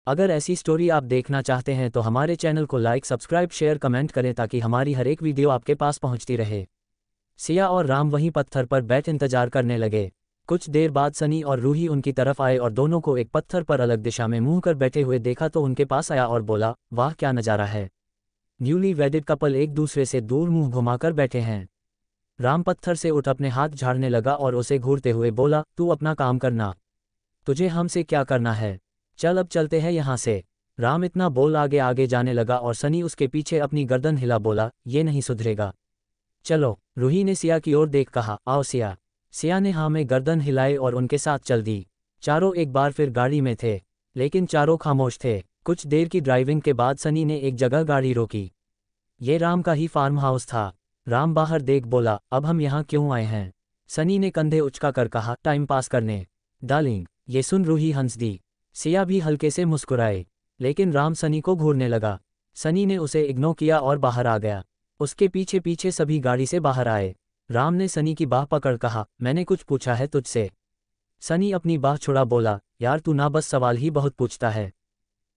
अगर ऐसी स्टोरी आप देखना चाहते हैं तो हमारे चैनल को लाइक, सब्सक्राइब, शेयर, कमेंट करें ताकि हमारी हर एक वीडियो आपके पास पहुंचती रहे। सिया और राम वहीं पत्थर पर बैठ इंतजार करने लगे। कुछ देर बाद सनी और रूही उनकी तरफ आए और दोनों को एक पत्थर पर अलग दिशा में मुंह कर बैठे हुए देखा तो उनके पास आया और बोला, वाह क्या नज़ारा है। न्यूली वेडेड कपल एक दूसरे से दूर मुंह घुमाकर बैठे हैं। राम पत्थर से उठ अपने हाथ झाड़ने लगा और उसे घूरते हुए बोला, तू अपना काम करना, तुझे हमसे क्या करना है, चल अब चलते हैं यहाँ से। राम इतना बोल आगे आगे जाने लगा और सनी उसके पीछे अपनी गर्दन हिला बोला, ये नहीं सुधरेगा, चलो। रूही ने सिया की ओर देख कहा, आओ सिया। सिया ने हाँ में गर्दन हिलाई और उनके साथ चल दी। चारों एक बार फिर गाड़ी में थे, लेकिन चारों खामोश थे। कुछ देर की ड्राइविंग के बाद सनी ने एक जगह गाड़ी रोकी। ये राम का ही फार्म हाउस था। राम बाहर देख बोला, अब हम यहाँ क्यों आए हैं। सनी ने कंधे उचका कर कहा, टाइम पास करने। डार्लिंग। ये सुन रूही हंस दी। सिया भी हल्के से मुस्कुराए, लेकिन राम सनी को घूरने लगा। सनी ने उसे इग्नोर किया और बाहर आ गया। उसके पीछे पीछे सभी गाड़ी से बाहर आए। राम ने सनी की बाह पकड़ कहा, मैंने कुछ पूछा है तुझसे। सनी अपनी बाह छुड़ा बोला, यार तू ना बस सवाल ही बहुत पूछता है।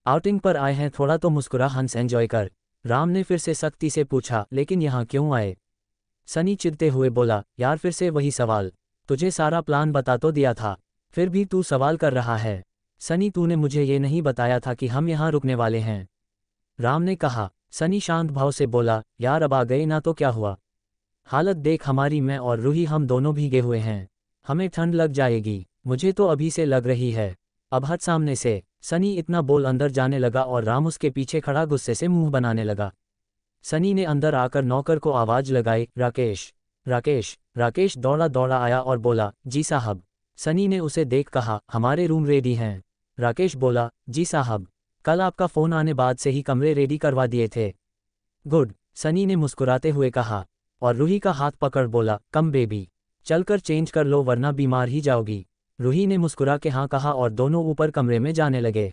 आउटिंग पर आए हैं, थोड़ा तो मुस्कुरा, हंस, एंजॉय कर। राम ने फिर से सख्ती से पूछा, लेकिन यहाँ क्यों आए। सनी चिढ़ते हुए बोला, यार फिर से वही सवाल, तुझे सारा प्लान बता तो दिया था, फिर भी तू सवाल कर रहा है। सनी, तूने मुझे ये नहीं बताया था कि हम यहाँ रुकने वाले हैं। राम ने कहा। सनी शांत भाव से बोला, यार अब आ गए ना तो क्या हुआ, हालत देख हमारी, मैं और रूही हम दोनों भीगे हुए हैं, हमें ठंड लग जाएगी। मुझे तो अभी से लग रही है, अब हट सामने से। सनी इतना बोल अंदर जाने लगा और राम उसके पीछे खड़ा गुस्से से मुंह बनाने लगा। सनी ने अंदर आकर नौकर को आवाज लगाई, राकेश, राकेश। राकेश दौड़ा दौड़ा आया और बोला, जी साहब। सनी ने उसे देख कहा, हमारे रूम रेडी हैं। राकेश बोला, जी साहब, कल आपका फ़ोन आने बाद से ही कमरे रेडी करवा दिए थे। गुड, सनी ने मुस्कुराते हुए कहा, और रूही का हाथ पकड़ बोला, कम बेबी, चलकर चेंज कर लो वरना बीमार ही जाओगी। रूही ने मुस्कुरा के हाँ कहा और दोनों ऊपर कमरे में जाने लगे।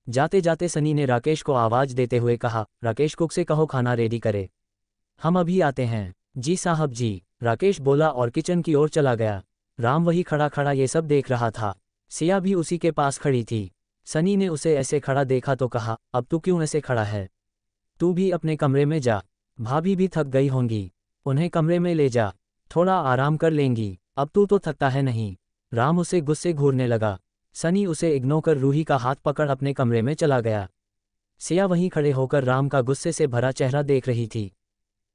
जाते जाते सनी ने राकेश को आवाज़ देते हुए कहा, राकेश कुक से कहो खाना रेडी करे, हम अभी आते हैं। जी साहब जी, राकेश बोला और किचन की ओर चला गया। राम वही खड़ा खड़ा ये सब देख रहा था। सिया भी उसी के पास खड़ी थी। सनी ने उसे ऐसे खड़ा देखा तो कहा, अब तू क्यों ऐसे खड़ा है, तू भी अपने कमरे में जा, भाभी भी थक गई होंगी, उन्हें कमरे में ले जा, थोड़ा आराम कर लेंगी, अब तू तो थकता है नहीं। राम उसे गुस्से घूरने लगा। सनी उसे इग्नोर कर रूही का हाथ पकड़ अपने कमरे में चला गया। सिया वहीं खड़े होकर राम का गुस्से से भरा चेहरा देख रही थी।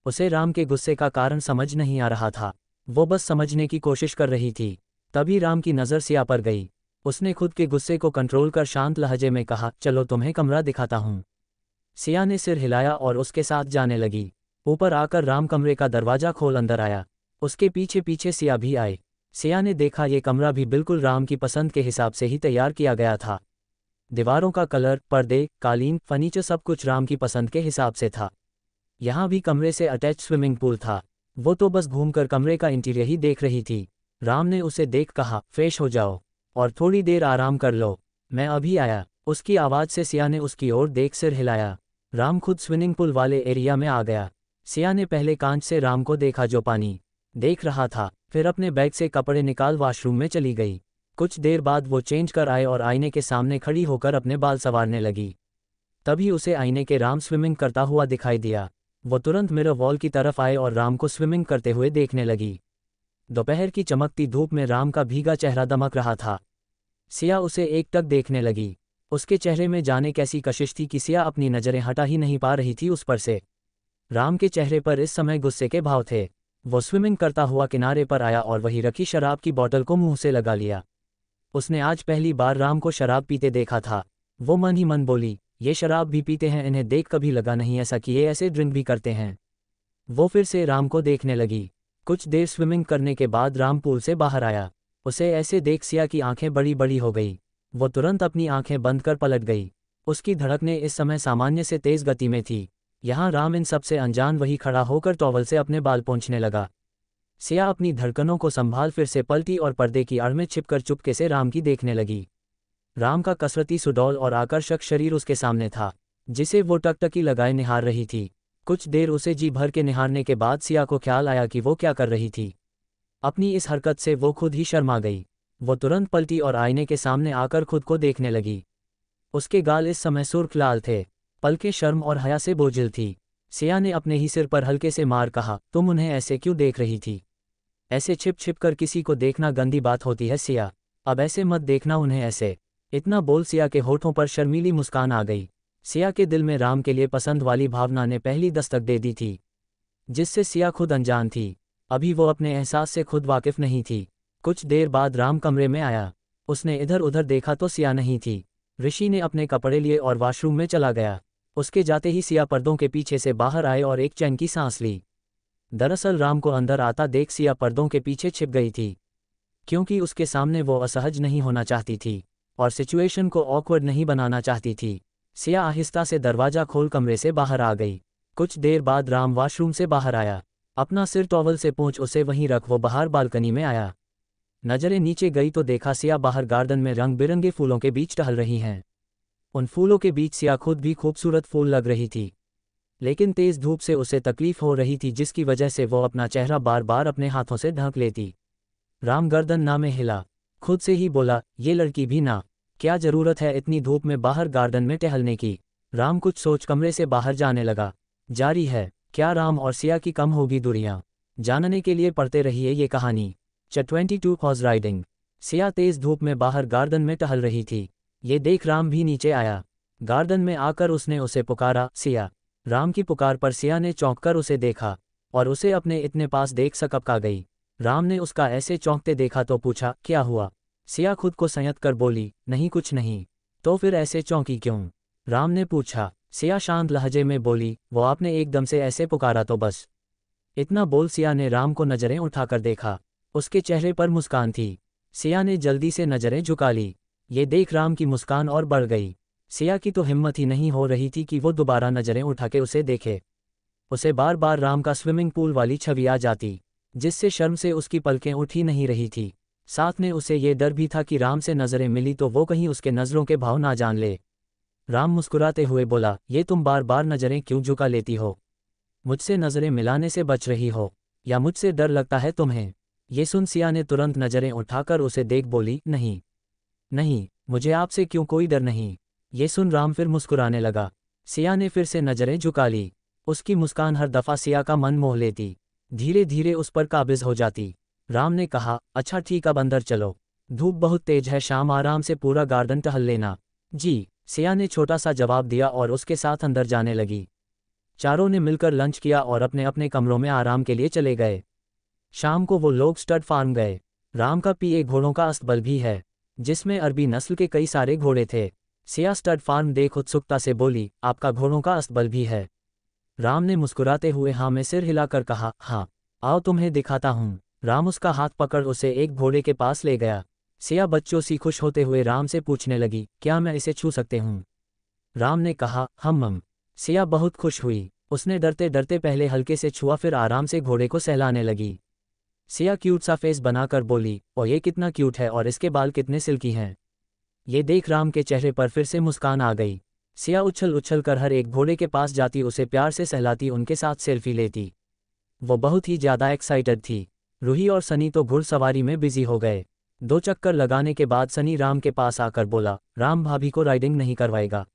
उसे राम के गुस्से का कारण समझ नहीं आ रहा था, वो बस समझने की कोशिश कर रही थी। तभी राम की नज़र सिया पर गई। उसने खुद के गुस्से को कंट्रोल कर शांत लहजे में कहा, चलो तुम्हें कमरा दिखाता हूँ। सिया ने सिर हिलाया और उसके साथ जाने लगी। ऊपर आकर राम कमरे का दरवाज़ा खोल अंदर आया। उसके पीछे पीछे सिया भी आई। सिया ने देखा ये कमरा भी बिल्कुल राम की पसंद के हिसाब से ही तैयार किया गया था। दीवारों का कलर, पर्दे, कालीन, फर्नीचर सब कुछ राम की पसंद के हिसाब से था। यहाँ भी कमरे से अटैच स्विमिंग पूल था। वो तो बस घूमकर कमरे का इंटीरियर ही देख रही थी। राम ने उसे देख कहा, फ्रेश हो जाओ और थोड़ी देर आराम कर लो, मैं अभी आया। उसकी आवाज़ से सिया ने उसकी ओर देख सिर हिलाया। राम खुद स्विमिंग पूल वाले एरिया में आ गया। सिया ने पहले कांच से राम को देखा जो पानी देख रहा था, फिर अपने बैग से कपड़े निकाल वॉशरूम में चली गई। कुछ देर बाद वो चेंज कर आए और आईने के सामने खड़ी होकर अपने बाल संवारने लगी। तभी उसे आईने के राम स्विमिंग करता हुआ दिखाई दिया। वो तुरंत मिरर वॉल की तरफ आए और राम को स्विमिंग करते हुए देखने लगी। दोपहर की चमकती धूप में राम का भीगा चेहरा दमक रहा था। सिया उसे एकटक देखने लगी। उसके चेहरे में जाने कैसी कशिश थी कि सिया अपनी नज़रें हटा ही नहीं पा रही थी उस पर से। राम के चेहरे पर इस समय गुस्से के भाव थे। वो स्विमिंग करता हुआ किनारे पर आया और वही रखी शराब की बोतल को मुंह से लगा लिया। उसने आज पहली बार राम को शराब पीते देखा था। वो मन ही मन बोली, ये शराब भी पीते हैं, इन्हें देख कभी लगा नहीं ऐसा कि ये ऐसे ड्रिंक भी करते हैं। वो फिर से राम को देखने लगी। कुछ देर स्विमिंग करने के बाद राम पूल से बाहर आया। उसे ऐसे देख सिया की आंखें बड़ी बड़ी हो गई। वो तुरंत अपनी आंखें बंद कर पलट गई। उसकी धड़कनें इस समय सामान्य से तेज गति में थी। यहाँ राम इन सबसे अनजान वही खड़ा होकर टॉवल से अपने बाल पोंछने लगा। सिया अपनी धड़कनों को संभाल फिर से पलटी और पर्दे की आड़ में छिपकर चुपके से राम की देखने लगी। राम का कसरती सुडौल और आकर्षक शरीर उसके सामने था, जिसे वो टकटकी लगाए निहार रही थी। कुछ देर उसे जी भर के निहारने के बाद सिया को ख्याल आया कि वो क्या कर रही थी। अपनी इस हरकत से वो खुद ही शर्मा गई। वो तुरंत पलटी और आईने के सामने आकर खुद को देखने लगी। उसके गाल इस समय सुर्ख लाल थे, पलकें शर्म और हया से बोझिल थी। सिया ने अपने ही सिर पर हल्के से मार कहा, तुम उन्हें ऐसे क्यों देख रही थी? ऐसे छिप छिप कर किसी को देखना गंदी बात होती है सिया, अब ऐसे मत देखना उन्हें ऐसे। इतना बोल सिया के होठों पर शर्मीली मुस्कान आ गई। सिया के दिल में राम के लिए पसंद वाली भावना ने पहली दस्तक दे दी थी, जिससे सिया खुद अनजान थी। अभी वो अपने एहसास से खुद वाकिफ नहीं थी। कुछ देर बाद राम कमरे में आया। उसने इधर उधर देखा तो सिया नहीं थी। ऋषि ने अपने कपड़े लिए और वॉशरूम में चला गया। उसके जाते ही सिया पर्दों के पीछे से बाहर आए और एक चैन की सांस ली। दरअसल राम को अंदर आता देख सिया पर्दों के पीछे छिप गई थी, क्योंकि उसके सामने वो असहज नहीं होना चाहती थी और सिचुएशन को ऑकवर्ड नहीं बनाना चाहती थी। सिया आहिस्ता से दरवाजा खोल कमरे से बाहर आ गई। कुछ देर बाद राम वॉशरूम से बाहर आया। अपना सिर टॉवल से पोंछ उसे वहीं रख वो बाहर बालकनी में आया। नजरें नीचे गई तो देखा सिया बाहर गार्डन में रंग बिरंगे फूलों के बीच टहल रही हैं। उन फूलों के बीच सिया खुद भी खूबसूरत फूल लग रही थी, लेकिन तेज धूप से उसे तकलीफ हो रही थी, जिसकी वजह से वो अपना चेहरा बार बार अपने हाथों से ढक लेती। राम गर्दन ना में हिला, खुद से ही बोला, ये लड़की भी ना, क्या जरूरत है इतनी धूप में बाहर गार्डन में टहलने की। राम कुछ सोच कमरे से बाहर जाने लगा। जारी है, क्या राम और सिया की कम होगी दूरियां? जानने के लिए पढ़ते रहिए ये कहानी। Chapter 22 horse riding. सिया तेज धूप में बाहर गार्डन में टहल रही थी। ये देख राम भी नीचे आया। गार्डन में आकर उसने उसे पुकारा, सिया। राम की पुकार पर सिया ने चौंक कर उसे देखा और उसे अपने इतने पास देख सकपका गई। राम ने उसका ऐसे चौंकते देखा तो पूछा, क्या हुआ? सिया खुद को संयत कर बोली, नहीं कुछ नहीं। तो फिर ऐसे चौंकी क्यों? राम ने पूछा। सिया शांत लहजे में बोली, वो आपने एकदम से ऐसे पुकारा तो बस। इतना बोल सिया ने राम को नजरें उठाकर देखा। उसके चेहरे पर मुस्कान थी। सिया ने जल्दी से नजरें झुका ली। ये देख राम की मुस्कान और बढ़ गई। सिया की तो हिम्मत ही नहीं हो रही थी कि वो दोबारा नजरें उठा के उसे देखे। उसे बार बार राम का स्विमिंग पूल वाली छवि आ जाती, जिससे शर्म से उसकी पलकें उठ ही नहीं रही थी। साथ में उसे ये डर भी था कि राम से नजरें मिली तो वो कहीं उसके नजरों के भाव ना जान ले। राम मुस्कुराते हुए बोला, ये तुम बार बार नजरें क्यों झुका लेती हो? मुझसे नजरें मिलाने से बच रही हो या मुझसे डर लगता है तुम्हें? ये सुन सिया ने तुरंत नजरें उठाकर उसे देख बोली, नहीं नहीं, मुझे आपसे क्यों कोई डर नहीं। ये सुन राम फिर मुस्कुराने लगा। सिया ने फिर से नजरें झुका ली। उसकी मुस्कान हर दफा सिया का मन मोह लेती, धीरे धीरे उस पर काबिज हो जाती। राम ने कहा, अच्छा ठीक, अब अंदर चलो, धूप बहुत तेज है, शाम आराम से पूरा गार्डन टहल लेना। जी। सिया ने छोटा सा जवाब दिया और उसके साथ अंदर जाने लगी। चारों ने मिलकर लंच किया और अपने अपने कमरों में आराम के लिए चले गए। शाम को वो लोग स्टड फार्म गए। राम का पीए घोड़ों का अस्तबल भी है, जिसमें अरबी नस्ल के कई सारे घोड़े थे। सिया स्टड फार्म देख उत्सुकता से बोली, आपका घोड़ों का अस्तबल भी है? राम ने मुस्कुराते हुए हाँ में सिर हिलाकर कहा, हाँ, आओ तुम्हें दिखाता हूँ। राम उसका हाथ पकड़ उसे एक घोड़े के पास ले गया। सिया बच्चों सी खुश होते हुए राम से पूछने लगी, क्या मैं इसे छू सकते हूँ? राम ने कहा, हम। सिया बहुत खुश हुई। उसने डरते डरते पहले हल्के से छुआ, फिर आराम से घोड़े को सहलाने लगी। सिया क्यूट सा फेस बनाकर बोली, और ये कितना क्यूट है और इसके बाल कितने सिल्की हैं। ये देख राम के चेहरे पर फिर से मुस्कान आ गई। सिया उछल उछल कर हर एक घोड़े के पास जाती, उसे प्यार से सहलाती, उनके साथ सेल्फी लेती। वो बहुत ही ज़्यादा एक्साइटेड थी। रूही और सनी तो घुड़सवारी में बिजी हो गए। 2 चक्कर लगाने के बाद सनी राम के पास आकर बोला, राम भाभी को राइडिंग नहीं करवाएगा?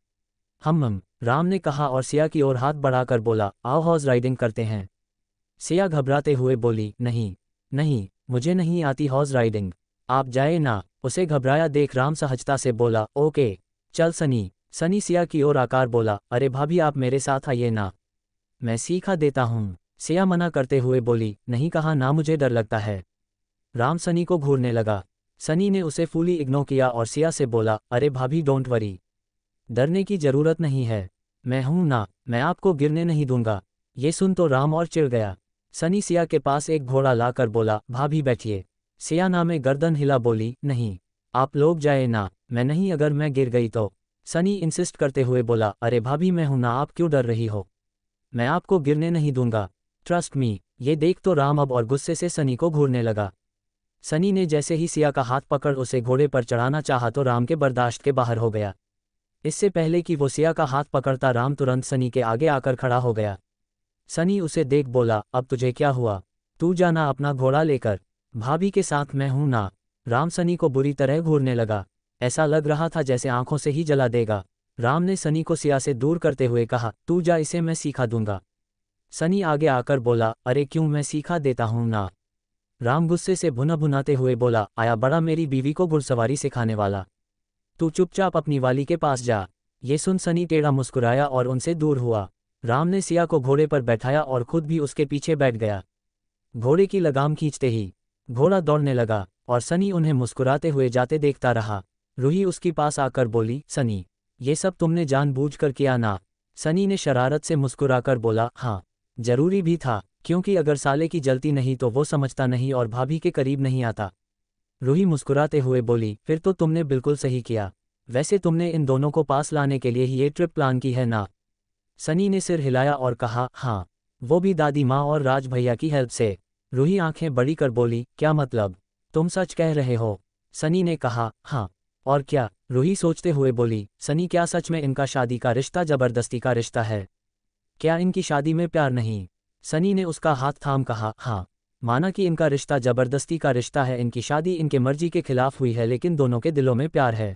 हम। राम ने कहा और सिया की ओर हाथ बढ़ाकर बोला, आओ हॉर्स राइडिंग करते हैं। सिया घबराते हुए बोली, नहीं नहीं, मुझे नहीं आती हॉर्स राइडिंग, आप जाए ना। उसे घबराया देख राम सहजता से बोला, ओके चल सनी। सनी सिया की ओर आकर बोला, अरे भाभी आप मेरे साथ आइए ना, मैं सीखा देता हूँ। सिया मना करते हुए बोली, नहीं कहा ना, मुझे डर लगता है। राम सनी को घूरने लगा। सनी ने उसे फुली इग्नोर किया और सिया से बोला, अरे भाभी डोंट वरी, डरने की जरूरत नहीं है, मैं हूं ना, मैं आपको गिरने नहीं दूंगा। ये सुन तो राम और चिढ़ गया। सनी सिया के पास एक घोड़ा लाकर बोला, भाभी बैठिए। सिया ना में गर्दन हिला बोली, नहीं आप लोग जाए ना, मैं नहीं, अगर मैं गिर गई तो। सनी इंसिस्ट करते हुए बोला, अरे भाभी मैं हूं ना, आप क्यों डर रही हो, मैं आपको गिरने नहीं दूंगा, ट्रस्ट मी। ये देख तो राम अब और गुस्से से सनी को घूरने लगा। सनी ने जैसे ही सिया का हाथ पकड़ उसे घोड़े पर चढ़ाना चाहा तो राम के बर्दाश्त के बाहर हो गया। इससे पहले कि वो सिया का हाथ पकड़ता, राम तुरंत सनी के आगे आकर खड़ा हो गया। सनी उसे देख बोला, अब तुझे क्या हुआ, तू जाना अपना घोड़ा लेकर, भाभी के साथ मैं हूं ना। राम सनी को बुरी तरह घूरने लगा। ऐसा लग रहा था जैसे आंखों से ही जला देगा। राम ने सनी को सिया से दूर करते हुए कहा, तू जा, इसे मैं सिखा दूंगा। सनी आगे आकर बोला, अरे क्यों, मैं सिखा देता हूं ना। राम गुस्से से भुना भुनाते हुए बोला, आया बड़ा मेरी बीवी को घुड़सवारी सिखाने वाला। तू चुपचाप अपनी वाली के पास जा। ये सुन सनी टेढ़ा मुस्कुराया और उनसे दूर हुआ। राम ने सिया को घोड़े पर बैठाया और खुद भी उसके पीछे बैठ गया। घोड़े की लगाम खींचते ही घोड़ा दौड़ने लगा और सनी उन्हें मुस्कुराते हुए जाते देखता रहा। रूही उसके पास आकर बोली, सनी, ये सब तुमने जानबूझकर किया ना। सनी ने शरारत से मुस्कुराकर बोला, हाँ, जरूरी भी था, क्योंकि अगर साले की जलती नहीं तो वो समझता नहीं और भाभी के करीब नहीं आता। रूही मुस्कुराते हुए बोली, फिर तो तुमने बिल्कुल सही किया। वैसे तुमने इन दोनों को पास लाने के लिए ही ये ट्रिप प्लान की है ना। सनी ने सिर हिलाया और कहा, हाँ, वो भी दादी माँ और राज भैया की हेल्प से। रूही आंखें बड़ी कर बोली, क्या मतलब, तुम सच कह रहे हो। सनी ने कहा, हाँ, और क्या। रूही सोचते हुए बोली, सनी, क्या सच में इनका शादी का रिश्ता जबरदस्ती का रिश्ता है? क्या इनकी शादी में प्यार नहीं? सनी ने उसका हाथ थाम कहा, हाँ, माना कि इनका रिश्ता जबरदस्ती का रिश्ता है, इनकी शादी इनके मर्जी के खिलाफ हुई है, लेकिन दोनों के दिलों में प्यार है,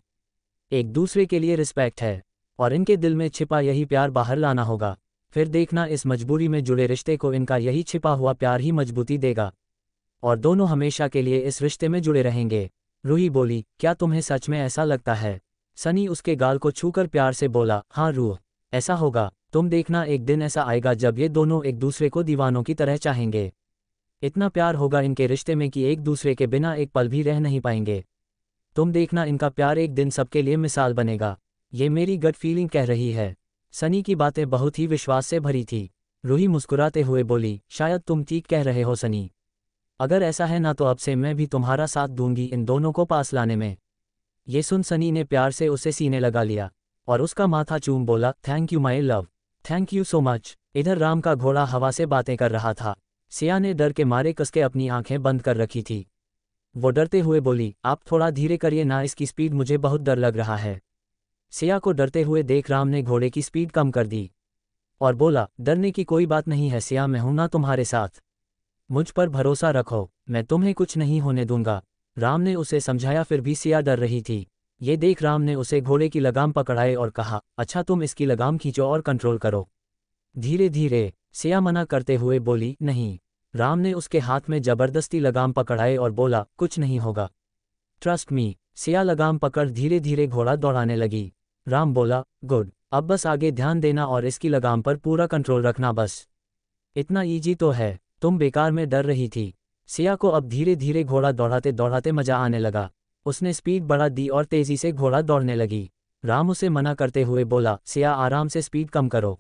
एक दूसरे के लिए रिस्पेक्ट है, और इनके दिल में छिपा यही प्यार बाहर लाना होगा। फिर देखना, इस मजबूरी में जुड़े रिश्ते को इनका यही छिपा हुआ प्यार ही मजबूती देगा, और दोनों हमेशा के लिए इस रिश्ते में जुड़े रहेंगे। रूही बोली, क्या तुम्हें सच में ऐसा लगता है? सनी उसके गाल को छूकर प्यार से बोला, हाँ रूह, ऐसा होगा। तुम देखना, एक दिन ऐसा आएगा जब ये दोनों एक दूसरे को दीवानों की तरह चाहेंगे। इतना प्यार होगा इनके रिश्ते में कि एक दूसरे के बिना एक पल भी रह नहीं पाएंगे। तुम देखना, इनका प्यार एक दिन सबके लिए मिसाल बनेगा। ये मेरी गट फीलिंग कह रही है। सनी की बातें बहुत ही विश्वास से भरी थी। रूही मुस्कुराते हुए बोली, शायद तुम ठीक कह रहे हो सनी। अगर ऐसा है ना, तो अब से मैं भी तुम्हारा साथ दूंगी इन दोनों को पास लाने में। ये सुन सनी ने प्यार से उसे सीने लगा लिया और उसका माथा चूम बोला, thank you my love, thank you so much. इधर राम का घोड़ा हवा से बातें कर रहा था। सिया ने डर के मारे कसके अपनी आंखें बंद कर रखी थी। वो डरते हुए बोली, आप थोड़ा धीरे करिए ना, इसकी स्पीड मुझे बहुत डर लग रहा है। सिया को डरते हुए देख राम ने घोड़े की स्पीड कम कर दी और बोला, डरने की कोई बात नहीं है सिया, मैं हूं ना तुम्हारे साथ। मुझ पर भरोसा रखो, मैं तुम्हें कुछ नहीं होने दूंगा। राम ने उसे समझाया, फिर भी सिया डर रही थी। ये देख राम ने उसे घोड़े की लगाम पकड़ाए और कहा, अच्छा तुम इसकी लगाम खींचो और कंट्रोल करो, धीरे धीरे। सिया मना करते हुए बोली, नहीं। राम ने उसके हाथ में जबरदस्ती लगाम पकड़ाए और बोला, कुछ नहीं होगा, ट्रस्ट मी। सिया लगाम पकड़ धीरे धीरे घोड़ा दौड़ाने लगी। राम बोला, गुड, अब बस आगे ध्यान देना और इसकी लगाम पर पूरा कंट्रोल रखना, बस इतना ईजी तो है, तुम बेकार में डर रही थी। सिया को अब धीरे धीरे घोड़ा दौड़ाते दौड़ाते मजा आने लगा। उसने स्पीड बढ़ा दी और तेजी से घोड़ा दौड़ने लगी। राम उसे मना करते हुए बोला, सिया आराम से स्पीड कम करो,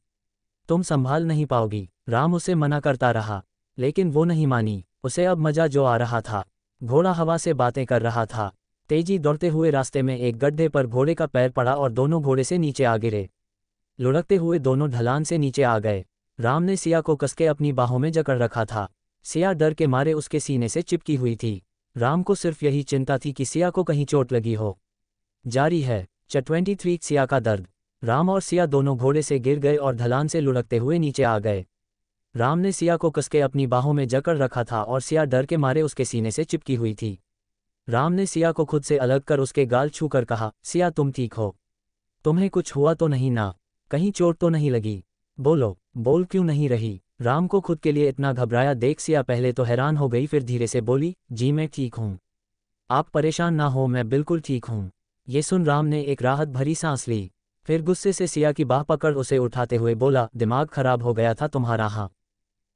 तुम संभाल नहीं पाओगी। राम उसे मना करता रहा, लेकिन वो नहीं मानी। उसे अब मजा जो आ रहा था, घोड़ा हवा से बातें कर रहा था। तेजी दौड़ते हुए रास्ते में एक गड्ढे पर घोड़े का पैर पड़ा और दोनों घोड़े से नीचे आ गिरे। लुढ़कते हुए दोनों ढलान से नीचे आ गए। राम ने सिया को कसके अपनी बाहों में जकड़ रखा था। सिया डर के मारे उसके सीने से चिपकी हुई थी। राम को सिर्फ यही चिंता थी कि सिया को कहीं चोट लगी हो। जारी है चैप्टर 23, सिया का दर्द। राम और सिया दोनों घोड़े से गिर गए और ढलान से लुढ़कते हुए नीचे आ गए। राम ने सिया को कसके अपनी बाहों में जकड़ रखा था और सिया डर के मारे उसके सीने से चिपकी हुई थी। राम ने सिया को खुद से अलग कर उसके गाल छूकर कहा, सिया तुम ठीक हो? तुम्हें कुछ हुआ तो नहीं ना? कहीं चोट तो नहीं लगी? बोलो, बोल क्यों नहीं रही? राम को खुद के लिए इतना घबराया देख सिया पहले तो हैरान हो गई, फिर धीरे से बोली, जी मैं ठीक हूँ, आप परेशान ना हो, मैं बिल्कुल ठीक हूँ। ये सुन राम ने एक राहत भरी सांस ली, फिर गुस्से से सिया की बाह पकड़ उसे उठाते हुए बोला, दिमाग खराब हो गया था तुम्हारा? हाँ।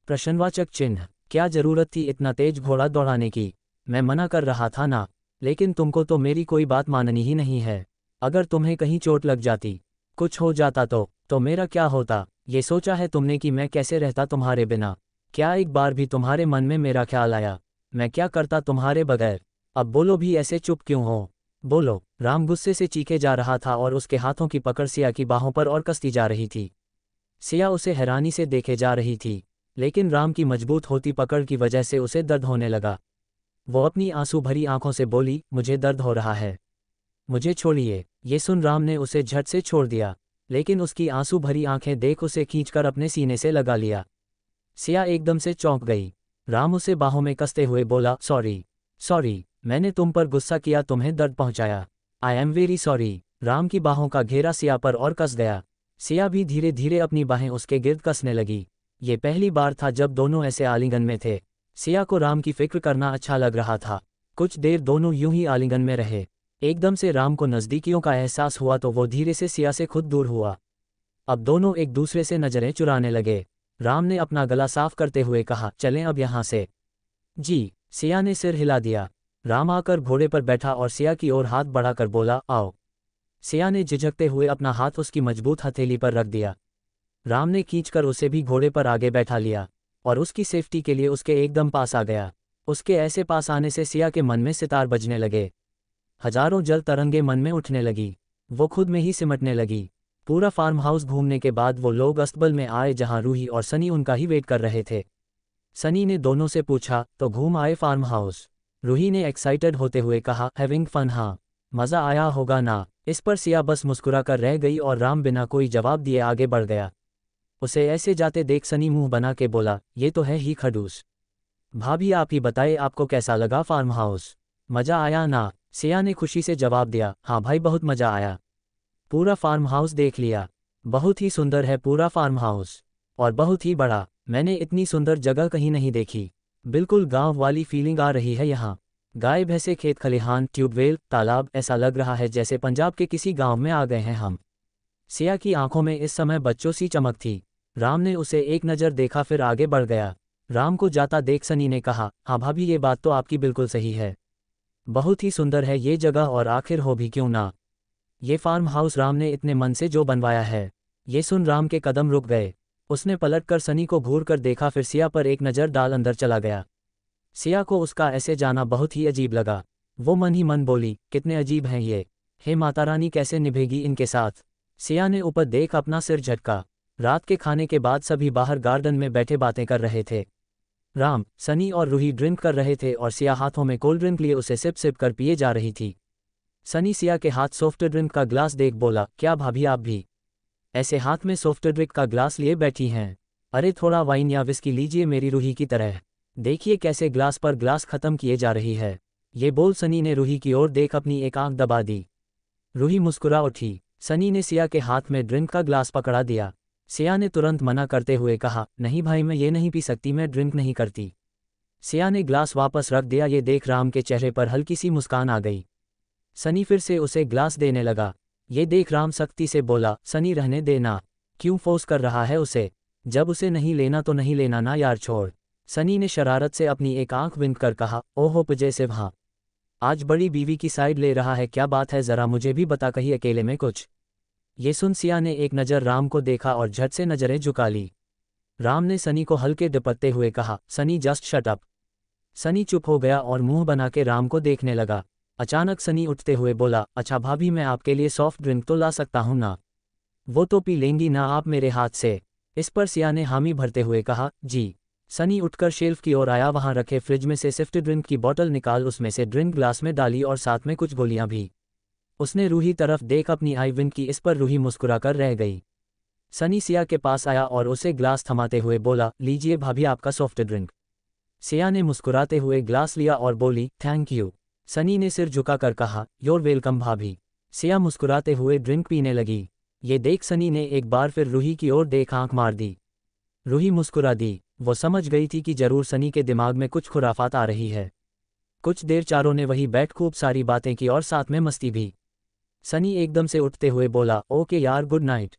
प्रश्नवाचक चिन्ह। क्या जरूरत थी इतना तेज घोड़ा दौड़ाने की? मैं मना कर रहा था ना, लेकिन तुमको तो मेरी कोई बात माननी ही नहीं है। अगर तुम्हें कहीं चोट लग जाती, कुछ हो जाता तो मेरा क्या होता? ये सोचा है तुमने कि मैं कैसे रहता तुम्हारे बिना? क्या एक बार भी तुम्हारे मन में मेरा ख्याल आया? मैं क्या करता तुम्हारे बगैर? अब बोलो भी, ऐसे चुप क्यों हो? बोलो। राम गुस्से से चीखे जा रहा था और उसके हाथों की पकड़ सिया की बाहों पर और कसती जा रही थी। सिया उसे हैरानी से देखे जा रही थी, लेकिन राम की मजबूत होती पकड़ की वजह से उसे दर्द होने लगा। वो अपनी आंसू भरी आंखों से बोली, मुझे दर्द हो रहा है, मुझे छोड़िए। ये सुन राम ने उसे झट से छोड़ दिया, लेकिन उसकी आंसू भरी आंखें देख उसे खींचकर अपने सीने से लगा लिया। सिया एकदम से चौंक गई। राम उसे बाहों में कसते हुए बोला, सॉरी, मैंने तुम पर गुस्सा किया, तुम्हें दर्द पहुंचाया। I am very sorry. Ram की बाहों का घेरा सिया पर और कस गया। सिया भी धीरे धीरे अपनी बाहें उसके गिर्द कसने लगी। ये पहली बार था जब दोनों ऐसे आलिंगन में थे। सिया को राम की फिक्र करना अच्छा लग रहा था। कुछ देर दोनों यूं ही आलिंगन में रहे। एकदम से राम को नज़दीकियों का एहसास हुआ तो वो धीरे से सिया से खुद दूर हुआ। अब दोनों एक दूसरे से नजरें चुराने लगे। राम ने अपना गला साफ करते हुए कहा, चलें अब यहाँ से। जी। सिया ने सिर हिला दिया। राम आकर घोड़े पर बैठा और सिया की ओर हाथ बढ़ाकर बोला, आओ। सिया ने झिझकते हुए अपना हाथ उसकी मजबूत हथेली पर रख दिया। राम ने खींचकर उसे भी घोड़े पर आगे बैठा लिया और उसकी सेफ्टी के लिए उसके एकदम पास आ गया। उसके ऐसे पास आने से सिया के मन में सितार बजने लगे। हजारों जल तरंगे मन में उठने लगी। वो खुद में ही सिमटने लगी। पूरा फार्म हाउस घूमने के बाद वो लोग अस्तबल में आए जहां रूही और सनी उनका ही वेट कर रहे थे। सनी ने दोनों से पूछा, तो घूम आए फार्म हाउस? रूही ने एक्साइटेड होते हुए कहा, हैविंग फन, हाँ। मज़ा आया होगा ना? इस पर सिया बस मुस्कुरा कर रह गई और राम बिना कोई जवाब दिए आगे बढ़ गया। उसे ऐसे जाते देख सनी मुंह बना के बोला, ये तो है ही खड़ूस। भाभी आप ही बताए आपको कैसा लगा फार्म हाउस? मज़ा आया ना? सिया ने खुशी से जवाब दिया, हाँ भाई बहुत मज़ा आया। पूरा फार्म हाउस देख लिया। बहुत ही सुंदर है पूरा फार्म हाउस और बहुत ही बड़ा। मैंने इतनी सुंदर जगह कहीं नहीं देखी। बिल्कुल गांव वाली फीलिंग आ रही है यहाँ। गाय भैंसे, खेत खलिहान, ट्यूबवेल, तालाब, ऐसा लग रहा है जैसे पंजाब के किसी गांव में आ गए हैं हम। सिया की आंखों में इस समय बच्चों सी चमक थी। राम ने उसे एक नज़र देखा फिर आगे बढ़ गया। राम को जाता देख सनी ने कहा, हाँ भाभी ये बात तो आपकी बिल्कुल सही है। बहुत ही सुंदर है ये जगह और आखिर हो भी क्यों ना। ये फार्म हाउस राम ने इतने मन से जो बनवाया है। ये सुन राम के कदम रुक गए। उसने पलटकर सनी को घूर कर देखा फिर सिया पर एक नज़र डाल अंदर चला गया। सिया को उसका ऐसे जाना बहुत ही अजीब लगा। वो मन ही मन बोली, कितने अजीब हैं ये। हे माता रानी कैसे निभेगी इनके साथ। सिया ने ऊपर देख अपना सिर झटका। रात के खाने के बाद सभी बाहर गार्डन में बैठे बातें कर रहे थे। राम, सनी और रूही ड्रिंक कर रहे थे और सिया हाथों में कोल्ड ड्रिंक लिए उसे सिप सिप कर पिए जा रही थी। सनी सिया के हाथ सॉफ्ट ड्रिंक का ग्लास देख बोला, क्या भाभी आप भी ऐसे हाथ में सॉफ्ट ड्रिंक का ग्लास लिए बैठी हैं? अरे थोड़ा वाइन या विस्की लीजिए मेरी रूही की तरह। देखिए कैसे ग्लास पर ग्लास खत्म किए जा रही है। ये बोल सनी ने रूही की ओर देख अपनी एक आंख दबा दी। रूही मुस्कुरा उठी। सनी ने सिया के हाथ में ड्रिंक का ग्लास पकड़ा दिया। सिया ने तुरंत मना करते हुए कहा, नहीं भाई मैं ये नहीं पी सकती, मैं ड्रिंक नहीं करती। सिया ने ग्लास वापस रख दिया। ये देख राम के चेहरे पर हल्की सी मुस्कान आ गई। सनी फिर से उसे ग्लास देने लगा। ये देख राम सख्ती से बोला, सनी रहने देना, क्यों फोर्स कर रहा है उसे? जब उसे नहीं लेना तो नहीं लेना ना यार, छोड़। सनी ने शरारत से अपनी एक आंख बिंद कर कहा, ओहो पजेसिव, हाँ आज बड़ी बीवी की साइड ले रहा है, क्या बात है ज़रा मुझे भी बता कहीं अकेले में कुछ। ये सुन सिया ने एक नज़र राम को देखा और झट से नज़रें झुका ली। राम ने सनी को हल्के दुपट्टे हुए कहा, Sunny just shut up. Sunny चुप हो गया और मुंह बना के राम को देखने लगा। अचानक सनी उठते हुए बोला, अच्छा भाभी मैं आपके लिए सॉफ्ट ड्रिंक तो ला सकता हूं ना? वो तो पी लेंगी ना आप मेरे हाथ से? इस पर सिया ने हामी भरते हुए कहा, जी। सनी उठकर शेल्फ की ओर आया। वहां रखे फ्रिज में से सॉफ्ट ड्रिंक की बोतल निकाल उसमें से ड्रिंक ग्लास में डाली और साथ में कुछ गोलियां भी। उसने रूही तरफ देख अपनी आई विन की। इस पर रूही मुस्कुराकर रह गई। सनी सिया के पास आया और उसे ग्लास थमाते हुए बोला, लीजिए भाभी आपका सॉफ्ट ड्रिंक। सिया ने मुस्कुराते हुए ग्लास लिया और बोली, थैंक यू। सनी ने सिर झुकाकर कहा, योर वेलकम भाभी। सिया मुस्कुराते हुए ड्रिंक पीने लगी। ये देख सनी ने एक बार फिर रूही की ओर देख आंख मार दी। रूही मुस्कुरा दी। वो समझ गई थी कि जरूर सनी के दिमाग में कुछ खुराफात आ रही है। कुछ देर चारों ने वहीं बैठ खूब सारी बातें की और साथ में मस्ती भी। सनी एकदम से उठते हुए बोला, ओके यार गुड नाइट,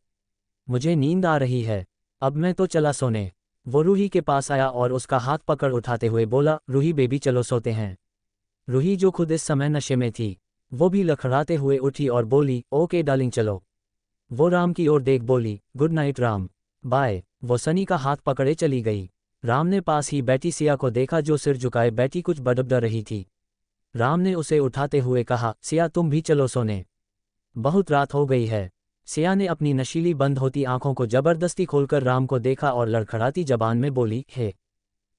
मुझे नींद आ रही है, अब मैं तो चला सोने। वो रूही के पास आया और उसका हाथ पकड़ उठाते हुए बोला, रूही बेबी चलो सोते हैं। रूही जो खुद इस समय नशे में थी, वो भी लखड़ाते हुए उठी और बोली, ओके डार्लिंग चलो। वो राम की ओर देख बोली, गुड नाइट राम, बाय। वो सनी का हाथ पकड़े चली गई। राम ने पास ही बैठी सिया को देखा जो सिर झुकाए बैठी कुछ बड़बड़ा रही थी। राम ने उसे उठाते हुए कहा, सिया तुम भी चलो सोने, बहुत रात हो गई है। सिया ने अपनी नशीली बंद होती आंखों को जबरदस्ती खोलकर राम को देखा और लड़खड़ाती जबान में बोली, हे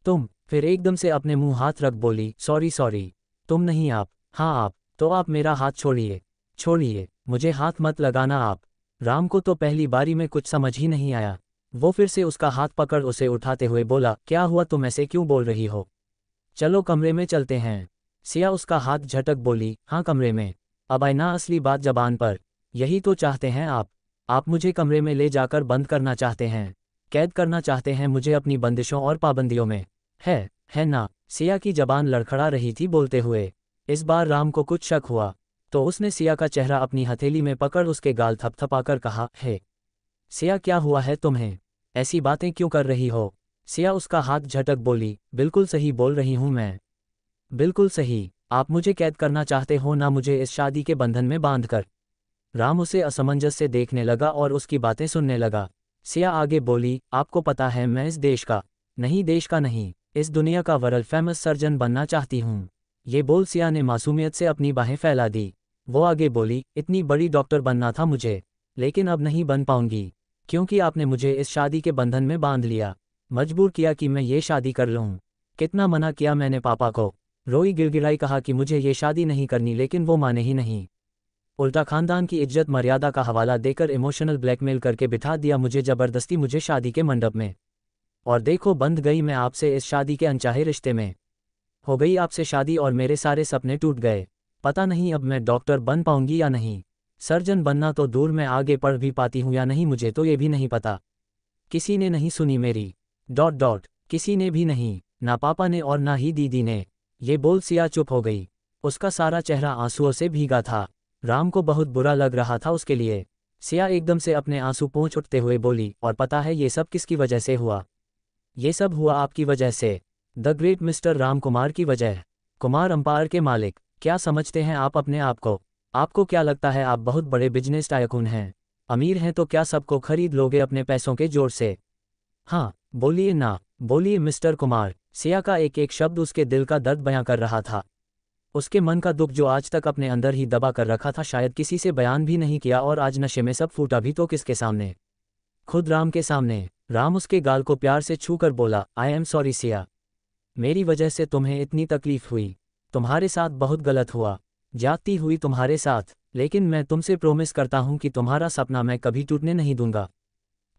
तुम। फिर एकदम से अपने मुंह हाथ रख बोली, सॉरी सॉरी, तुम नहीं आप। हाँ आप। तो आप मेरा हाथ छोड़िए, छोड़िए, मुझे हाथ मत लगाना आप। राम को तो पहली बारी में कुछ समझ ही नहीं आया। वो फिर से उसका हाथ पकड़ उसे उठाते हुए बोला, क्या हुआ तुम ऐसे क्यों बोल रही हो? चलो कमरे में चलते हैं। सिया उसका हाथ झटक बोली, हाँ कमरे में। अब आई ना असली बात जबान पर। यही तो चाहते हैं आप मुझे कमरे में ले जाकर बंद करना चाहते हैं, कैद करना चाहते हैं मुझे अपनी बंदिशों और पाबंदियों में। है ना? सिया की जबान लड़खड़ा रही थी बोलते हुए। इस बार राम को कुछ शक हुआ, तो उसने सिया का चेहरा अपनी हथेली में पकड़ उसके गाल थपथपाकर कहा, है सिया क्या हुआ है तुम्हें? ऐसी बातें क्यों कर रही हो? सिया उसका हाथ झटक बोली, बिल्कुल सही बोल रही हूं मैं, बिल्कुल सही। आप मुझे कैद करना चाहते हो ना मुझे इस शादी के बंधन में बांधकर। राम उसे असमंजस से देखने लगा और उसकी बातें सुनने लगा। सिया आगे बोली, आपको पता है मैं इस देश का नहीं, इस दुनिया का वर्ल्ड फेमस सर्जन बनना चाहती हूँ। ये बोल सिया ने मासूमियत से अपनी बाहें फैला दी। वो आगे बोली, इतनी बड़ी डॉक्टर बनना था मुझे, लेकिन अब नहीं बन पाऊंगी, क्योंकि आपने मुझे इस शादी के बंधन में बांध लिया, मजबूर किया कि मैं ये शादी कर लूँ। कितना मना किया मैंने पापा को। रोई गिड़गिड़ाई कहा कि मुझे ये शादी नहीं करनी, लेकिन वो माने ही नहीं। उल्टा खानदान की इज्जत मर्यादा का हवाला देकर इमोशनल ब्लैकमेल करके बिठा दिया मुझे जबरदस्ती मुझे शादी के मंडप में। और देखो बंध गई मैं आपसे इस शादी के अनचाहे रिश्ते में। हो गई आपसे शादी और मेरे सारे सपने टूट गए। पता नहीं अब मैं डॉक्टर बन पाऊंगी या नहीं। सर्जन बनना तो दूर, मैं आगे पढ़ भी पाती हूँ या नहीं मुझे तो ये भी नहीं पता। किसी ने नहीं सुनी मेरी ... किसी ने भी नहीं, ना पापा ने और ना ही दीदी ने। ये बोल सिया चुप हो गई। उसका सारा चेहरा आंसुओं से भीगा था। राम को बहुत बुरा लग रहा था उसके लिए। सिया एकदम से अपने आंसू पोंछ उठते हुए बोली, और पता है ये सब किसकी वजह से हुआ? ये सब हुआ आपकी वजह से, the great mister Ram Kumar की वजह। कुमार अंपायर के मालिक। क्या समझते हैं आप अपने आप को? आपको क्या लगता है आप बहुत बड़े बिजनेस टायकून हैं? अमीर हैं तो क्या सबको खरीद लोगे अपने पैसों के जोर से? हाँ, बोलिए ना, बोलिए मिस्टर कुमार। सिया का एक एक शब्द उसके दिल का दर्द बयां कर रहा था। उसके मन का दुख जो आज तक अपने अंदर ही दबा कर रखा था, शायद किसी से बयान भी नहीं किया, और आज नशे में सब फूटा भी तो किसके सामने? खुद राम के सामने। राम उसके गाल को प्यार से छूकर बोला, आई एम सॉरी सिया, मेरी वजह से तुम्हें इतनी तकलीफ हुई। तुम्हारे साथ बहुत गलत हुआ, ज्यादती हुई तुम्हारे साथ, लेकिन मैं तुमसे प्रोमिस करता हूं कि तुम्हारा सपना मैं कभी टूटने नहीं दूंगा।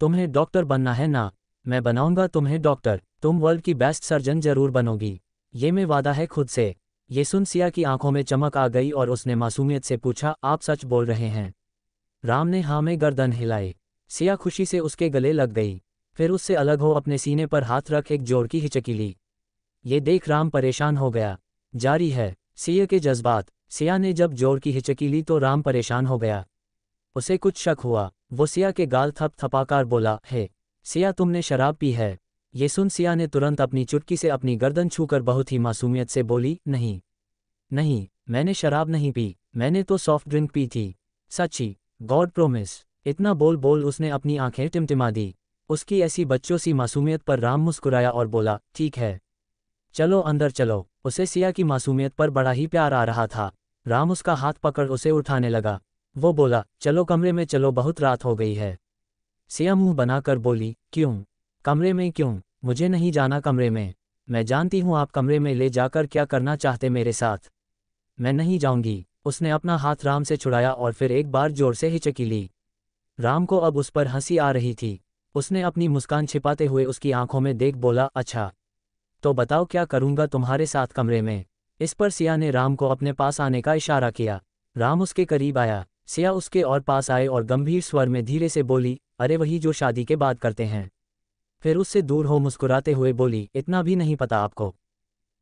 तुम्हें डॉक्टर बनना है ना? मैं बनाऊंगा तुम्हें डॉक्टर। तुम वर्ल्ड की बेस्ट सर्जन जरूर बनोगी, ये मैं वादा है खुद से। ये सुन सिया की आंखों में चमक आ गई और उसने मासूमियत से पूछा, आप सच बोल रहे हैं? राम ने हाँ में गर्दन हिलाई। सिया खुशी से उसके गले लग गई, फिर उससे अलग हो अपने सीने पर हाथ रख एक जोर की हिचकी ली। ये देख राम परेशान हो गया। जारी है सिया के जज्बात। सिया ने जब जोर की हिचकी ली तो राम परेशान हो गया। उसे कुछ शक हुआ। वो सिया के गाल थपथपाकर बोला, हे सिया तुमने शराब पी है? ये सुन सिया ने तुरंत अपनी चुटकी से अपनी गर्दन छूकर बहुत ही मासूमियत से बोली, नहीं, मैंने शराब नहीं पी, मैंने तो सॉफ्ट ड्रिंक पी थी, सच्ची, गॉड प्रोमिस। इतना बोल बोल उसने अपनी आंखें टिमटिमा दी। उसकी ऐसी बच्चों सी मासूमियत पर राम मुस्कुराया और बोला, ठीक है, चलो अंदर चलो। उसे सिया की मासूमियत पर बड़ा ही प्यार आ रहा था। राम उसका हाथ पकड़ उसे उठाने लगा। वो बोला, चलो कमरे में चलो, बहुत रात हो गई है। सिया मुंह बनाकर बोली, क्यों? कमरे में क्यों? मुझे नहीं जाना कमरे में। मैं जानती हूँ आप कमरे में ले जाकर क्या करना चाहते मेरे साथ। मैं नहीं जाऊंगी। उसने अपना हाथ राम से छुड़ाया और फिर एक बार जोर से हिचकी ली। राम को अब उस पर हंसी आ रही थी। उसने अपनी मुस्कान छिपाते हुए उसकी आंखों में देख बोला, अच्छा तो बताओ क्या करूंगा तुम्हारे साथ कमरे में? इस पर सिया ने राम को अपने पास आने का इशारा किया। राम उसके करीब आया। सिया उसके और पास आए और गंभीर स्वर में धीरे से बोली, अरे वही जो शादी के बाद करते हैं। फिर उससे दूर हो मुस्कुराते हुए बोली, इतना भी नहीं पता आपको?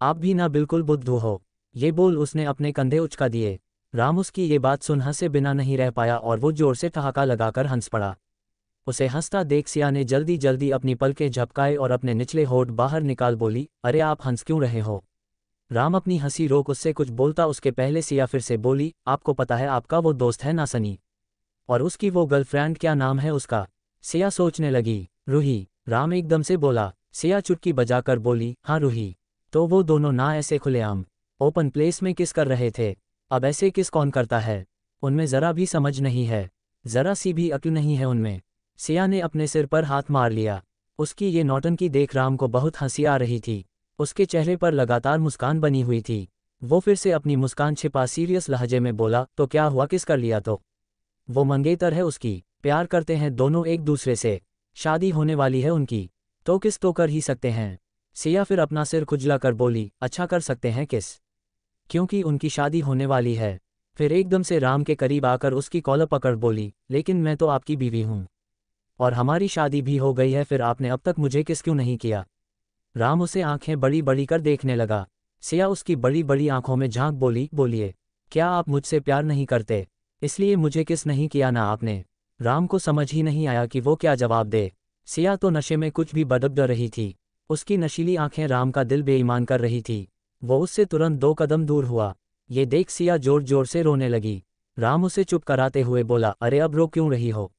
आप भी ना बिल्कुल बुद्धू हो। ये बोल उसने अपने कंधे उचका दिए। राम उसकी ये बात सुन हंसे बिना नहीं रह पाया और वो जोर से ठहाका लगाकर हंस पड़ा। उसे हंसता देख सिया ने जल्दी जल्दी अपनी पलकें झपकाए और अपने निचले होठ बाहर निकाल बोली, अरे आप हंस क्यों रहे हो? राम अपनी हंसी रोक उससे कुछ बोलता उसके पहले सिया फिर से बोली, आपको पता है आपका वो दोस्त है ना सनी, और उसकी वो गर्लफ्रेंड, क्या नाम है उसका? सिया सोचने लगी, रूही। राम एकदम से बोला। सिया चुटकी बजाकर बोली, हाँ रूही। तो वो दोनों ना ऐसे खुलेआम ओपन प्लेस में किस कर रहे थे? अब ऐसे किस कौन करता है? उनमें ज़रा भी समझ नहीं है, ज़रा सी भी अक्ल नहीं है उनमें। सिया ने अपने सिर पर हाथ मार लिया। उसकी ये नौटंकी देख राम को बहुत हंसी आ रही थी। उसके चेहरे पर लगातार मुस्कान बनी हुई थी। वो फिर से अपनी मुस्कान छिपा सीरियस लहजे में बोला, तो क्या हुआ, किस कर लिया? तो वो मंगेतर है उसकी, प्यार करते हैं दोनों एक दूसरे से, शादी होने वाली है उनकी, तो किस तो कर ही सकते हैं। सिया फिर अपना सिर खुजला कर बोली, अच्छा कर सकते हैं किस? क्योंकि उनकी शादी होने वाली है। फिर एकदम से राम के करीब आकर उसकी कॉलर पकड़ बोली, लेकिन मैं तो आपकी बीवी हूँ और हमारी शादी भी हो गई है, फिर आपने अब तक मुझे किस क्यों नहीं किया। राम उसे आंखें बड़ी बड़ी कर देखने लगा। सिया उसकी बड़ी बड़ी आंखों में झांक बोली, बोलिए, क्या आप मुझसे प्यार नहीं करते, इसलिए मुझे किस नहीं किया ना आपने। राम को समझ ही नहीं आया कि वो क्या जवाब दे। सिया तो नशे में कुछ भी बदब रही थी। उसकी नशीली आंखें राम का दिल बेईमान कर रही थी। वो उससे तुरंत 2 कदम दूर हुआ। ये देख सिया जोर जोर से रोने लगी। राम उसे चुप कराते हुए बोला, अरे अब रो क्यों रही हो,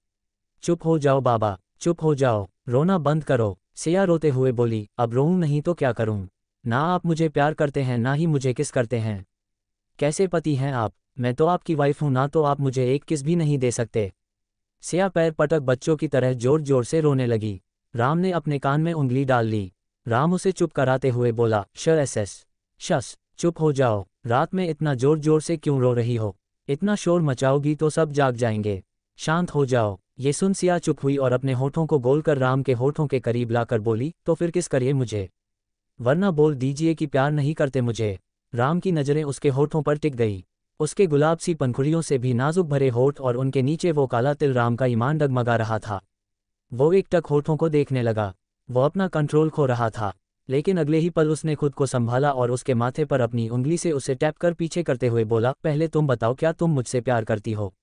चुप हो जाओ बाबा, चुप हो जाओ, रोना बंद करो। सिया रोते हुए बोली, अब रोऊं नहीं तो क्या करूं, ना आप मुझे प्यार करते हैं ना ही मुझे किस करते हैं। कैसे पति हैं आप, मैं तो आपकी वाइफ हूं ना, तो आप मुझे एक किस भी नहीं दे सकते। सिया पैर पटक बच्चों की तरह जोर जोर से रोने लगी। राम ने अपने कान में उंगली डाल ली। राम उसे चुप कराते हुए बोला, शस, चुप हो जाओ, रात में इतना जोर जोर से क्यों रो रही हो, इतना शोर मचाओगी तो सब जाग जाएंगे, शांत हो जाओ। ये सुन सिया चुप हुई और अपने होठों को गोलकर राम के होठों के करीब लाकर बोली, तो फिर किस करिए मुझे, वरना बोल दीजिए कि प्यार नहीं करते मुझे। राम की नज़रें उसके होठों पर टिक गई। उसके गुलाब सी पंखुड़ियों से भी नाजुक भरे होठ और उनके नीचे वो काला तिल, राम का ईमान डगमगा रहा था। वो एकटक होठों को देखने लगा। वो अपना कंट्रोल खो रहा था, लेकिन अगले ही पल उसने खुद को संभाला और उसके माथे पर अपनी उंगली से उसे टैप कर पीछे करते हुए बोला, पहले तुम बताओ, क्या तुम मुझसे प्यार करती हो।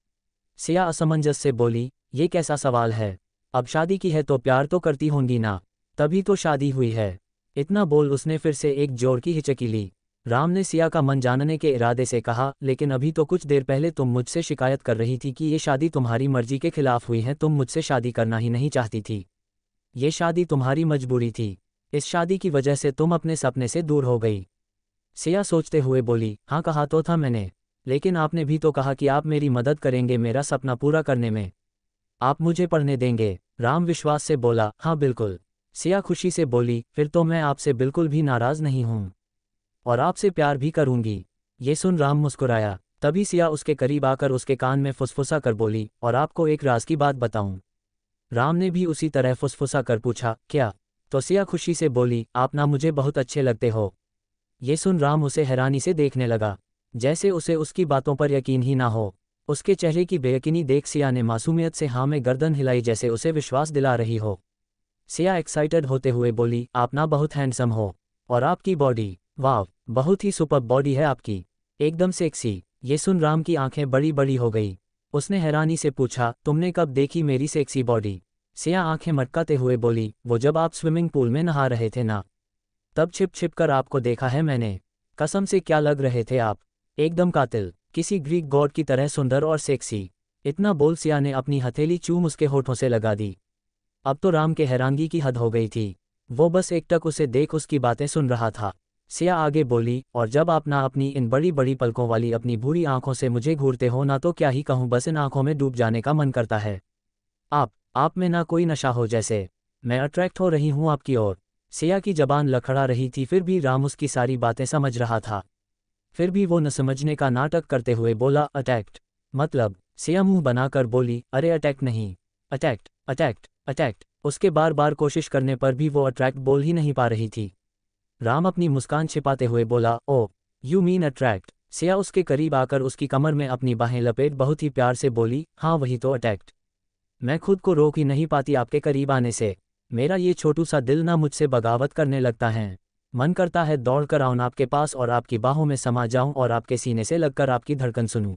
सिया असमंजस से बोली, ये कैसा सवाल है, अब शादी की है तो प्यार तो करती होंगी ना, तभी तो शादी हुई है। इतना बोल उसने फिर से एक जोर की हिचकी ली। राम ने सिया का मन जानने के इरादे से कहा, लेकिन अभी तो कुछ देर पहले तुम मुझसे शिकायत कर रही थी कि ये शादी तुम्हारी मर्जी के खिलाफ हुई है, तुम मुझसे शादी करना ही नहीं चाहती थी, ये शादी तुम्हारी मजबूरी थी, इस शादी की वजह से तुम अपने सपने से दूर हो गई। सिया सोचते हुए बोली, हाँ कहा तो था मैंने, लेकिन आपने भी तो कहा कि आप मेरी मदद करेंगे मेरा सपना पूरा करने में, आप मुझे पढ़ने देंगे। राम विश्वास से बोला, हाँ बिल्कुल। सिया खुशी से बोली, फिर तो मैं आपसे बिल्कुल भी नाराज नहीं हूँ और आपसे प्यार भी करूंगी। ये सुन राम मुस्कुराया। तभी सिया उसके करीब आकर उसके कान में फुसफुसा कर बोली, और आपको एक राज की बात बताऊं। राम ने भी उसी तरह फुसफुसा कर पूछा, क्या। तो सिया खुशी से बोली, आप ना मुझे बहुत अच्छे लगते हो। ये सुन राम उसे हैरानी से देखने लगा, जैसे उसे उसकी बातों पर यकीन ही ना हो। उसके चेहरे की बेयकीनी देख सिया ने मासूमियत से हाँ में गर्दन हिलाई, जैसे उसे विश्वास दिला रही हो। सिया एक्साइटेड होते हुए बोली, आप ना बहुत हैंडसम हो, और आपकी बॉडी, वाह, बहुत ही सुपर बॉडी है आपकी, एकदम सेक्सी। ये सुन राम की आंखें बड़ी बड़ी हो गई। उसने हैरानी से पूछा, तुमने कब देखी मेरी सेक्सी बॉडी। सिया आंखें मटकाते हुए बोली, वो जब आप स्विमिंग पूल में नहा रहे थे ना, तब छिप छिप कर आपको देखा है मैंने। कसम से क्या लग रहे थे आप, एकदम कातिल, किसी ग्रीक गॉड की तरह सुंदर और सेक्सी। इतना बोल सिया ने अपनी हथेली चूम उसके होठों से लगा दी। अब तो राम के हैरानगी की हद हो गई थी। वो बस एकटक उसे देख उसकी बातें सुन रहा था। सिया आगे बोली, और जब आप ना अपनी इन बड़ी बड़ी पलकों वाली अपनी भूरी आंखों से मुझे घूरते हो ना, तो क्या ही कहूँ, बस इन आंखों में डूब जाने का मन करता है। आप में ना कोई नशा हो, जैसे मैं अट्रैक्ट हो रही हूँ आपकी ओर। सिया की जबान लड़खड़ा रही थी, फिर भी राम उसकी सारी बातें समझ रहा था। फिर भी वो न समझने का नाटक करते हुए बोला, अटैक्ट मतलब। सिया मुंह बनाकर बोली, अरे अटैक्ट नहीं, अटैक्ट अटैक्ट अटैक्ट। उसके बार बार कोशिश करने पर भी वो अट्रैक्ट बोल ही नहीं पा रही थी। राम अपनी मुस्कान छिपाते हुए बोला, ओ यू मीन अट्रैक्ट। सिया उसके करीब आकर उसकी कमर में अपनी बाहें लपेट बहुत ही प्यार से बोली, हाँ वही तो अटैक्ट। मैं खुद को रोक ही नहीं पाती आपके करीब आने से। मेरा ये छोटू सा दिल ना मुझसे बगावत करने लगता है। मन करता है दौड़ कर आऊं आपके पास और आपकी बाहों में समा जाऊं और आपके सीने से लगकर आपकी धड़कन सुनूं,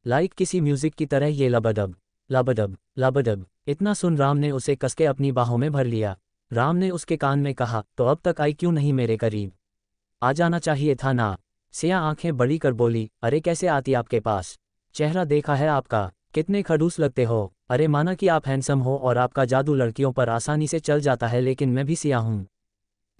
लाइक किसी म्यूजिक की तरह, ये लबडब लबडब लबडब। इतना सुन राम ने उसे कसके अपनी बाहों में भर लिया। राम ने उसके कान में कहा, तो अब तक आई क्यों नहीं मेरे करीब, आ जाना चाहिए था ना। सिया आंखें बड़ी कर बोली, अरे कैसे आती आपके पास, चेहरा देखा है आपका, कितने खड़ूस लगते हो। अरे माना कि आप हैंडसम हो और आपका जादू लड़कियों पर आसानी से चल जाता है, लेकिन मैं भी सिया हूँ।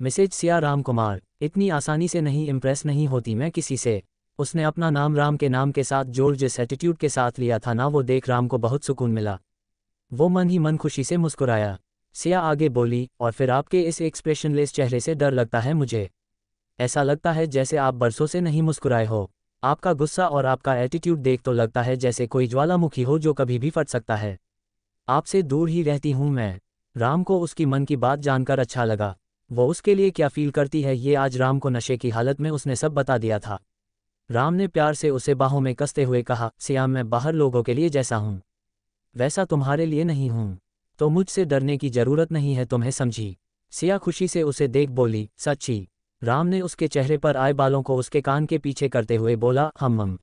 मिसेज सिया राम कुमार, इतनी आसानी से नहीं इम्प्रेस नहीं होती मैं किसी से। उसने अपना नाम राम के नाम के साथ जोड़ जिस एटीट्यूड के साथ लिया था ना, वो देख राम को बहुत सुकून मिला। वो मन ही मन खुशी से मुस्कुराया। सिया आगे बोली, और फिर आपके इस एक्सप्रेशनलेस चेहरे से डर लगता है मुझे। ऐसा लगता है जैसे आप बरसों से नहीं मुस्कुराए हो। आपका गुस्सा और आपका एटीट्यूड देख तो लगता है जैसे कोई ज्वालामुखी हो जो कभी भी फट सकता है। आपसे दूर ही रहती हूँ मैं। राम को उसकी मन की बात जानकर अच्छा लगा। वो उसके लिए क्या फील करती है ये आज राम को नशे की हालत में उसने सब बता दिया था। राम ने प्यार से उसे बाहों में कसते हुए कहा, सिया मैं बाहर लोगों के लिए जैसा हूँ वैसा तुम्हारे लिए नहीं हूँ, तो मुझसे डरने की जरूरत नहीं है, तुम्हें समझी। सिया खुशी से उसे देख बोली, सच्ची। राम ने उसके चेहरे पर आए बालों को उसके कान के पीछे करते हुए बोला, हम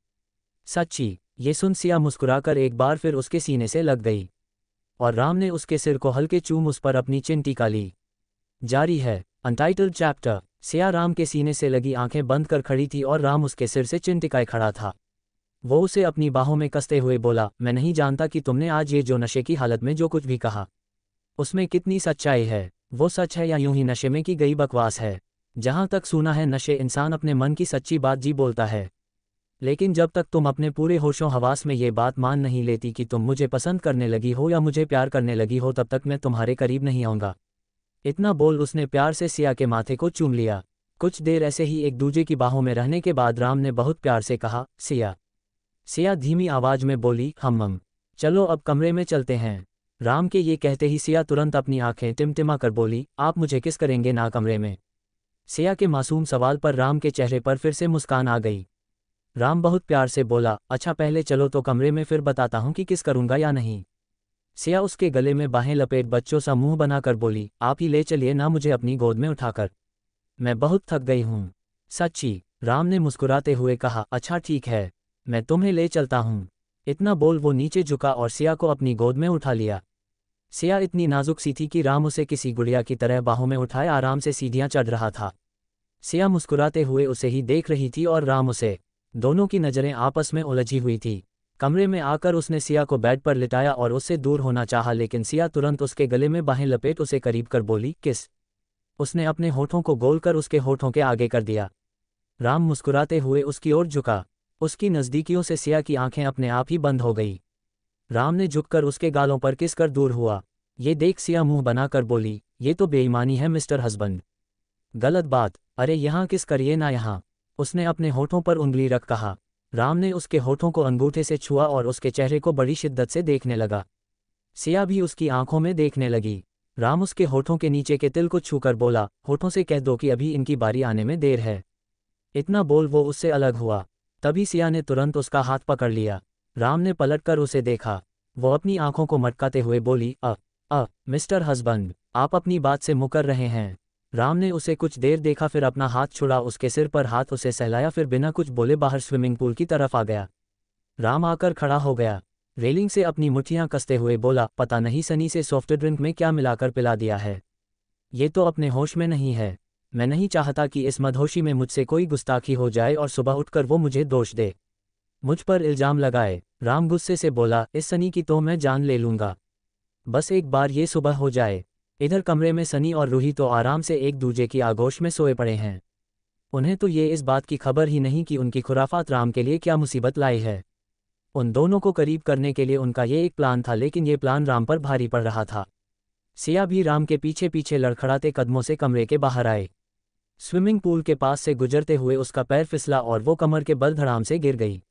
सच्ची। ये सुन सिया मुस्कुराकर एक बार फिर उसके सीने से लग गई और राम ने उसके सिर को हल्के चूम उस पर अपनी चिन टिका ली। जारी है अनटाइटल्ड चैप्टर। सिया राम के सीने से लगी आंखें बंद कर खड़ी थी और राम उसके सिर से चिन टिकाए खड़ा था। वो उसे अपनी बाहों में कसते हुए बोला, मैं नहीं जानता कि तुमने आज ये जो नशे की हालत में जो कुछ भी कहा उसमें कितनी सच्चाई है। वो सच है या यूं ही नशे में की गई बकवास है? जहां तक सुना है नशे इंसान अपने मन की सच्ची बात जी बोलता है, लेकिन जब तक तुम अपने पूरे होशों हवास में ये बात मान नहीं लेती कि तुम मुझे पसंद करने लगी हो या मुझे प्यार करने लगी हो, तब तक मैं तुम्हारे करीब नहीं आऊँगा। इतना बोल उसने प्यार से सिया के माथे को चूम लिया। कुछ देर ऐसे ही एक दूजे की बाहों में रहने के बाद राम ने बहुत प्यार से कहा, सिया। सिया धीमी आवाज में बोली, हम चलो अब कमरे में चलते हैं। राम के ये कहते ही सिया तुरंत अपनी आंखें टिमटिमा कर बोली, आप मुझे किस करेंगे ना कमरे में? सिया के मासूम सवाल पर राम के चेहरे पर फिर से मुस्कान आ गई। राम बहुत प्यार से बोला, अच्छा पहले चलो तो कमरे में, फिर बताता हूँ कि किस करूँगा या नहीं। सिया उसके गले में बाहें लपेट बच्चों सा मुंह बनाकर बोली, आप ही ले चलिए ना मुझे अपनी गोद में उठाकर, मैं बहुत थक गई हूँ। सच्ची? राम ने मुस्कुराते हुए कहा, अच्छा ठीक है, मैं तुम्हें ले चलता हूँ। इतना बोल वो नीचे झुका और सिया को अपनी गोद में उठा लिया। सिया इतनी नाजुक सी थी कि राम उसे किसी गुड़िया की तरह बाहों में उठाए आराम से सीढ़ियाँ चढ़ रहा था। सिया मुस्कुराते हुए उसे ही देख रही थी और राम उसे। दोनों की नज़रें आपस में उलझी हुई थी। कमरे में आकर उसने सिया को बेड पर लिटाया और उससे दूर होना चाहा, लेकिन सिया तुरंत उसके गले में बाहें लपेट उसे करीब कर बोली, किस। उसने अपने होठों को गोल कर उसके होठों के आगे कर दिया। राम मुस्कुराते हुए उसकी ओर झुका। उसकी नज़दीकियों से सिया की आंखें अपने आप ही बंद हो गई। राम ने झुककर उसके गालों पर किस कर दूर हुआ। ये देख सिया मुंह बनाकर बोली, ये तो बेईमानी है मिस्टर हस्बैंड। गलत बात। अरे यहाँ किस करिए ना यहाँ। उसने अपने होठों पर उंगली रख कहा। राम ने उसके होठों को अंगूठे से छुआ और उसके चेहरे को बड़ी शिद्दत से देखने लगा। सिया भी उसकी आंखों में देखने लगी। राम उसके होठों के नीचे के तिल को छूकर बोला, होठों से कह दो कि अभी इनकी बारी आने में देर है। इतना बोल वो उससे अलग हुआ। तभी सिया ने तुरंत उसका हाथ पकड़ लिया। राम ने पलटकर उसे देखा। वो अपनी आंखों को मटकाते हुए बोली, मिस्टर हस्बैंड, आप अपनी बात से मुकर रहे हैं। राम ने उसे कुछ देर देखा, फिर अपना हाथ छुड़ा, उसके सिर पर हाथ उसे सहलाया, फिर बिना कुछ बोले बाहर स्विमिंग पूल की तरफ आ गया। राम आकर खड़ा हो गया। रेलिंग से अपनी मुट्ठियां कसते हुए बोला, पता नहीं सनी से सॉफ्ट ड्रिंक में क्या मिलाकर पिला दिया है। ये तो अपने होश में नहीं है। मैं नहीं चाहता कि इस मदहोशी में मुझसे कोई गुस्ताखी हो जाए और सुबह उठकर वो मुझे दोष दे, मुझ पर इल्जाम लगाए। राम गुस्से से बोला, इस सनी की तो मैं जान ले लूँगा, बस एक बार ये सुबह हो जाए। इधर कमरे में सनी और रूही तो आराम से एक दूजे की आगोश में सोए पड़े हैं। उन्हें तो ये इस बात की खबर ही नहीं कि उनकी खुराफात राम के लिए क्या मुसीबत लाई है। उन दोनों को करीब करने के लिए उनका ये एक प्लान था, लेकिन ये प्लान राम पर भारी पड़ रहा था। सिया भी राम के पीछे पीछे लड़खड़ाते कदमों से कमरे के बाहर आए। स्विमिंग पूल के पास से गुजरते हुए उसका पैर फिसला और वो कमर के बल धड़ाम से गिर गई।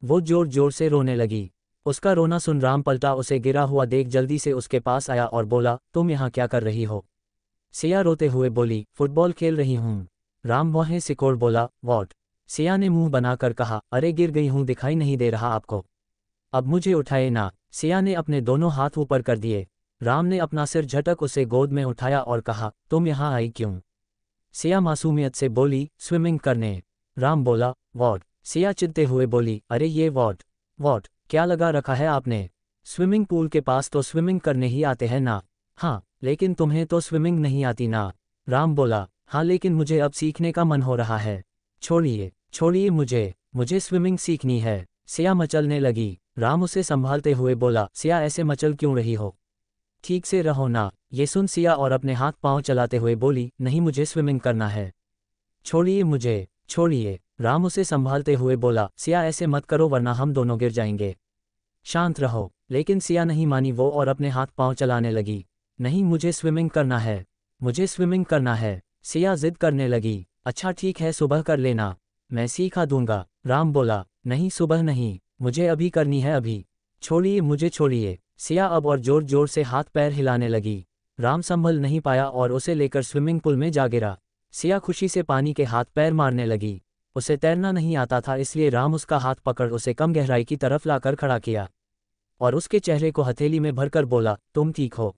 वो जोर जोर से रोने लगी। उसका रोना सुन राम पलटा, उसे गिरा हुआ देख जल्दी से उसके पास आया और बोला, तुम यहाँ क्या कर रही हो? सिया रोते हुए बोली, फुटबॉल खेल रही हूँ। राम वहीं सिकोड़ बोला, वॉट? सिया ने मुंह बनाकर कहा, अरे गिर गई हूँ, दिखाई नहीं दे रहा आपको? अब मुझे उठाए ना। सिया ने अपने दोनों हाथ ऊपर कर दिए। राम ने अपना सिर झटक उसे गोद में उठाया और कहा, तुम यहाँ आई क्यों? सिया मासूमियत से बोली, स्विमिंग करने। राम बोला, वॉट? सिया चिढ़ते हुए बोली, अरे ये वॉट क्या लगा रखा है आपने? स्विमिंग पूल के पास तो स्विमिंग करने ही आते हैं ना? हाँ, लेकिन तुम्हें तो स्विमिंग नहीं आती ना? राम बोला, हाँ लेकिन मुझे अब सीखने का मन हो रहा है। छोड़िए मुझे स्विमिंग सीखनी है। सिया मचलने लगी। राम उसे संभालते हुए बोला, सिया ऐसे मचल क्यों रही हो? ठीक से रहो ना। ये सुन सिया और अपने हाथ पांव चलाते हुए बोली, नहीं मुझे स्विमिंग करना है। छोड़िए। राम उसे संभालते हुए बोला, सिया ऐसे मत करो वरना हम दोनों गिर जाएंगे। शांत रहो। लेकिन सिया नहीं मानी वो और अपने हाथ पांव चलाने लगी। नहीं मुझे स्विमिंग करना है। सिया जिद करने लगी। अच्छा ठीक है, सुबह कर लेना, मैं सिखा दूंगा। राम बोला, नहीं सुबह नहीं, मुझे अभी करनी है, अभी। छोड़िए। सिया अब और जोर जोर से हाथ पैर हिलाने लगी। राम संभल नहीं पाया और उसे लेकर स्विमिंग पूल में जा गिरा। सिया खुशी से पानी के हाथ पैर मारने लगी। उसे तैरना नहीं आता था, इसलिए राम उसका हाथ पकड़ उसे कम गहराई की तरफ लाकर खड़ा किया और उसके चेहरे को हथेली में भरकर बोला, तुम ठीक हो?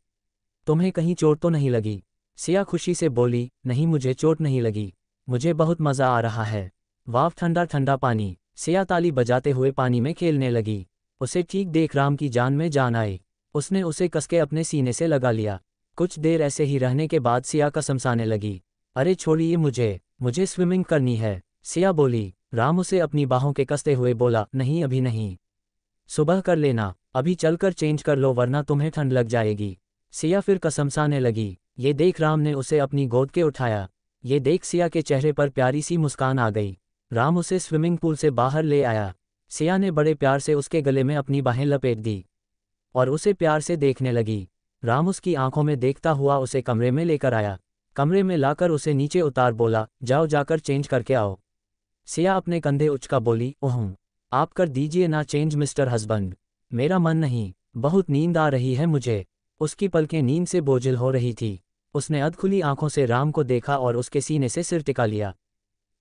तुम्हें कहीं चोट तो नहीं लगी? सिया खुशी से बोली, नहीं, मुझे चोट नहीं लगी, मुझे बहुत मज़ा आ रहा है। वाह, ठंडा ठंडा पानी। सिया ताली बजाते हुए पानी में खेलने लगी। उसे ठीक देख राम की जान में जान आई। उसने उसे कसके अपने सीने से लगा लिया। कुछ देर ऐसे ही रहने के बाद सिया कसमसाने लगी, अरे छोड़िए मुझे स्विमिंग करनी है। सिया बोली। राम उसे अपनी बाहों के कसते हुए बोला, नहीं अभी नहीं, सुबह कर लेना, अभी चलकर चेंज कर लो वरना तुम्हें ठंड लग जाएगी। सिया फिर कसमसाने लगी। ये देख राम ने उसे अपनी गोद के उठाया। ये देख सिया के चेहरे पर प्यारी सी मुस्कान आ गई। राम उसे स्विमिंग पूल से बाहर ले आया। सिया ने बड़े प्यार से उसके गले में अपनी बाहें लपेट दी और उसे प्यार से देखने लगी। राम उसकी आंखों में देखता हुआ उसे कमरे में लेकर आया। कमरे में लाकर उसे नीचे उतार बोला, जाओ जाकर चेंज करके आओ। सिया अपने कंधे उचका बोली, ओह, आप कर दीजिए ना चेंज मिस्टर हस्बैंड, मेरा मन नहीं, बहुत नींद आ रही है मुझे। उसकी पलकें नींद से बोझिल हो रही थी। उसने अधखुली आंखों से राम को देखा और उसके सीने से सिर टिका लिया।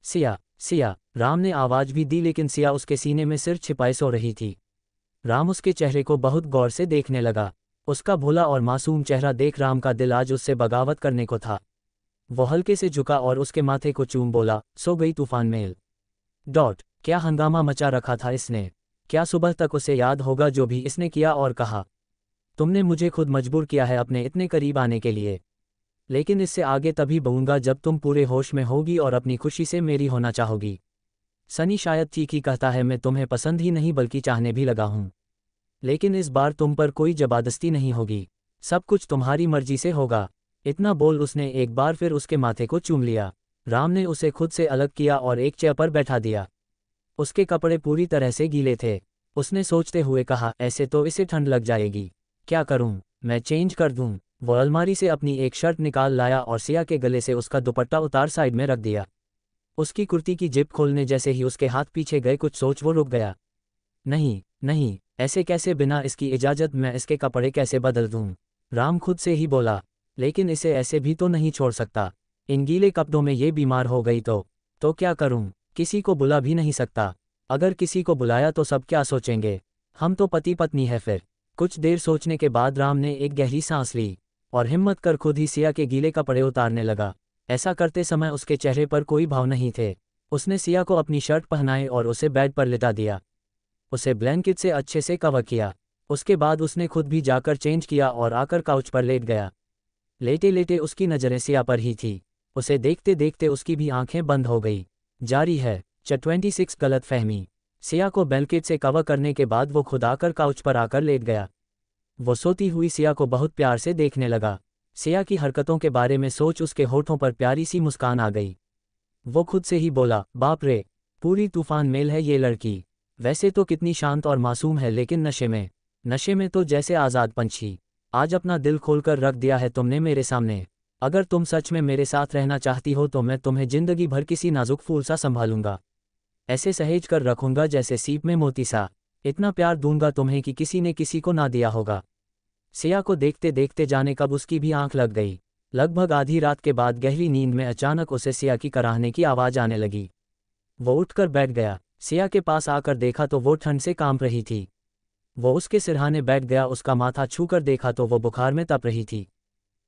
सिया, सिया, राम ने आवाज भी दी लेकिन सिया उसके सीने में सिर छिपाए सो रही थी। राम उसके चेहरे को बहुत गौर से देखने लगा। उसका भोला और मासूम चेहरा देख राम का दिल आज उससे बगावत करने को था। वो हल्के से झुका और उसके माथे को चूम बोला, सो गई तूफान मेल। क्या हंगामा मचा रखा था इसने। क्या सुबह तक उसे याद होगा जो भी इसने किया और कहा। तुमने मुझे खुद मजबूर किया है अपने इतने करीब आने के लिए, लेकिन इससे आगे तभी बहूंगा जब तुम पूरे होश में होगी और अपनी खुशी से मेरी होना चाहोगी। सनी शायद ठीक ही कहता है, मैं तुम्हें पसंद ही नहीं बल्कि चाहने भी लगा हूं। लेकिन इस बार तुम पर कोई जबरदस्ती नहीं होगी, सब कुछ तुम्हारी मर्जी से होगा। इतना बोल उसने एक बार फिर उसके माथे को चूम लिया। राम ने उसे खुद से अलग किया और एक चेयर पर बैठा दिया। उसके कपड़े पूरी तरह से गीले थे। उसने सोचते हुए कहा, ऐसे तो इसे ठंड लग जाएगी, क्या करूं, मैं चेंज कर दूं। वो अलमारी से अपनी एक शर्ट निकाल लाया और सिया के गले से उसका दुपट्टा उतार साइड में रख दिया। उसकी कुर्ती की जिप खोलने जैसे ही उसके हाथ पीछे गए कुछ सोच वो रुक गया। नहीं नहीं, ऐसे कैसे, बिना इसकी इजाज़त मैं इसके कपड़े कैसे बदल दूं। राम खुद से ही बोला, लेकिन इसे ऐसे भी तो नहीं छोड़ सकता। इन गीले कपड़ों में ये बीमार हो गई तो क्या करूं, किसी को बुला भी नहीं सकता। अगर किसी को बुलाया तो सब क्या सोचेंगे, हम तो पति पत्नी है फिर। कुछ देर सोचने के बाद राम ने एक गहरी सांस ली और हिम्मत कर खुद ही सिया के गीले कपड़े उतारने लगा। ऐसा करते समय उसके चेहरे पर कोई भाव नहीं थे। उसने सिया को अपनी शर्ट पहनाई और उसे बेड पर लिटा दिया। उसे ब्लैंकेट से अच्छे से कवर किया। उसके बाद उसने खुद भी जाकर चेंज किया और आकर काउच पर लेट गया। लेटे लेटे उसकी नज़रें सिया पर ही थी। उसे देखते देखते उसकी भी आंखें बंद हो गई। जारी है 26 गलत फहमी। सिया को ब्लैंकेट से कवर करने के बाद वो खुद आकर काउच पर आकर लेट गया। वो सोती हुई सिया को बहुत प्यार से देखने लगा। सिया की हरकतों के बारे में सोच उसके होठों पर प्यारी सी मुस्कान आ गई। वो खुद से ही बोला, बाप रे, पूरी तूफान मेल है ये लड़की। वैसे तो कितनी शांत और मासूम है, लेकिन नशे में तो जैसे आज़ाद पंछी। आज अपना दिल खोलकर रख दिया है तुमने मेरे सामने। अगर तुम सच में मेरे साथ रहना चाहती हो तो मैं तुम्हें जिंदगी भर किसी नाजुक फूल सा संभालूंगा, ऐसे सहेज कर रखूंगा जैसे सीप में मोती सा। इतना प्यार दूंगा तुम्हें कि किसी ने किसी को ना दिया होगा। सिया को देखते देखते जाने कब उसकी भी आंख लग गई। लगभग आधी रात के बाद गहरी नींद में अचानक उसे सिया की कराहने की आवाज़ आने लगी। वो उठकर बैठ गया। सिया के पास आकर देखा तो वो ठंड से कांप रही थी। वो उसके सिरहाने बैठ गया। उसका माथा छूकर देखा तो वो बुखार में तप रही थी।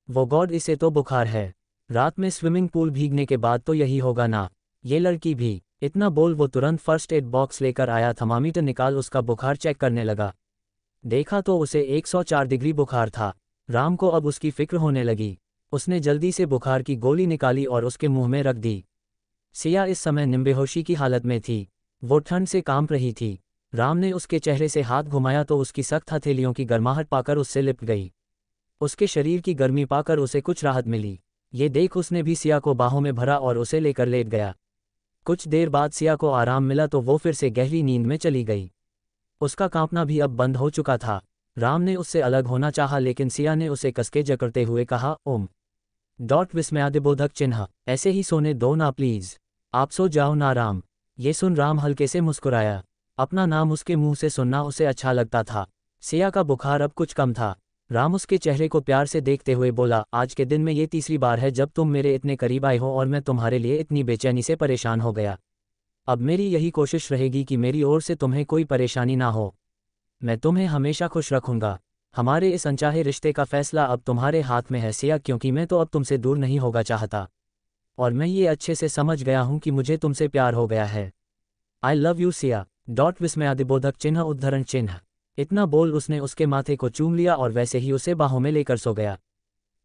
वो गॉड, इसे तो बुखार है। रात में स्विमिंग पूल भीगने के बाद तो यही होगा ना, ये लड़की भी। इतना बोल वो तुरंत फर्स्ट एड बॉक्स लेकर आया। थर्मामीटर निकाल उसका बुखार चेक करने लगा। देखा तो उसे 104 डिग्री बुखार था। राम को अब उसकी फिक्र होने लगी। उसने जल्दी से बुखार की गोली निकाली और उसके मुंह में रख दी। सिया इस समय निम्बेहोशी की हालत में थी। वो ठंड से कांप रही थी। राम ने उसके चेहरे से हाथ घुमाया तो उसकी सख्त हथेलियों की गर्माहट पाकर उससे लिपट गई। उसके शरीर की गर्मी पाकर उसे कुछ राहत मिली। ये देख उसने भी सिया को बाहों में भरा और उसे लेकर लेट गया। कुछ देर बाद सिया को आराम मिला तो वो फिर से गहरी नींद में चली गई। उसका कांपना भी अब बंद हो चुका था। राम ने उससे अलग होना चाहा लेकिन सिया ने उसे कसके जकड़ते हुए कहा, ओम विस्मयादिबोधक चिन्ह, ऐसे ही सोने दो ना प्लीज, आप सो जाओ ना राम। ये सुन राम हल्के से मुस्कुराया। अपना नाम उसके मुंह से सुनना उसे अच्छा लगता था। सिया का बुखार अब कुछ कम था। राम उसके चेहरे को प्यार से देखते हुए बोला, आज के दिन में ये तीसरी बार है जब तुम मेरे इतने करीब आए हो और मैं तुम्हारे लिए इतनी बेचैनी से परेशान हो गया। अब मेरी यही कोशिश रहेगी कि मेरी ओर से तुम्हें कोई परेशानी ना हो। मैं तुम्हें हमेशा खुश रखूंगा। हमारे इस अनचाहे रिश्ते का फैसला अब तुम्हारे हाथ में है सिया, क्योंकि मैं तो अब तुमसे दूर नहीं होगा चाहता। और मैं ये अच्छे से समझ गया हूं कि मुझे तुमसे प्यार हो गया है। I love you Siya. विस्मयादिबोधक चिन्ह उद्धरण चिन्ह। इतना बोल उसने उसके माथे को चूम लिया और वैसे ही उसे बाहों में लेकर सो गया।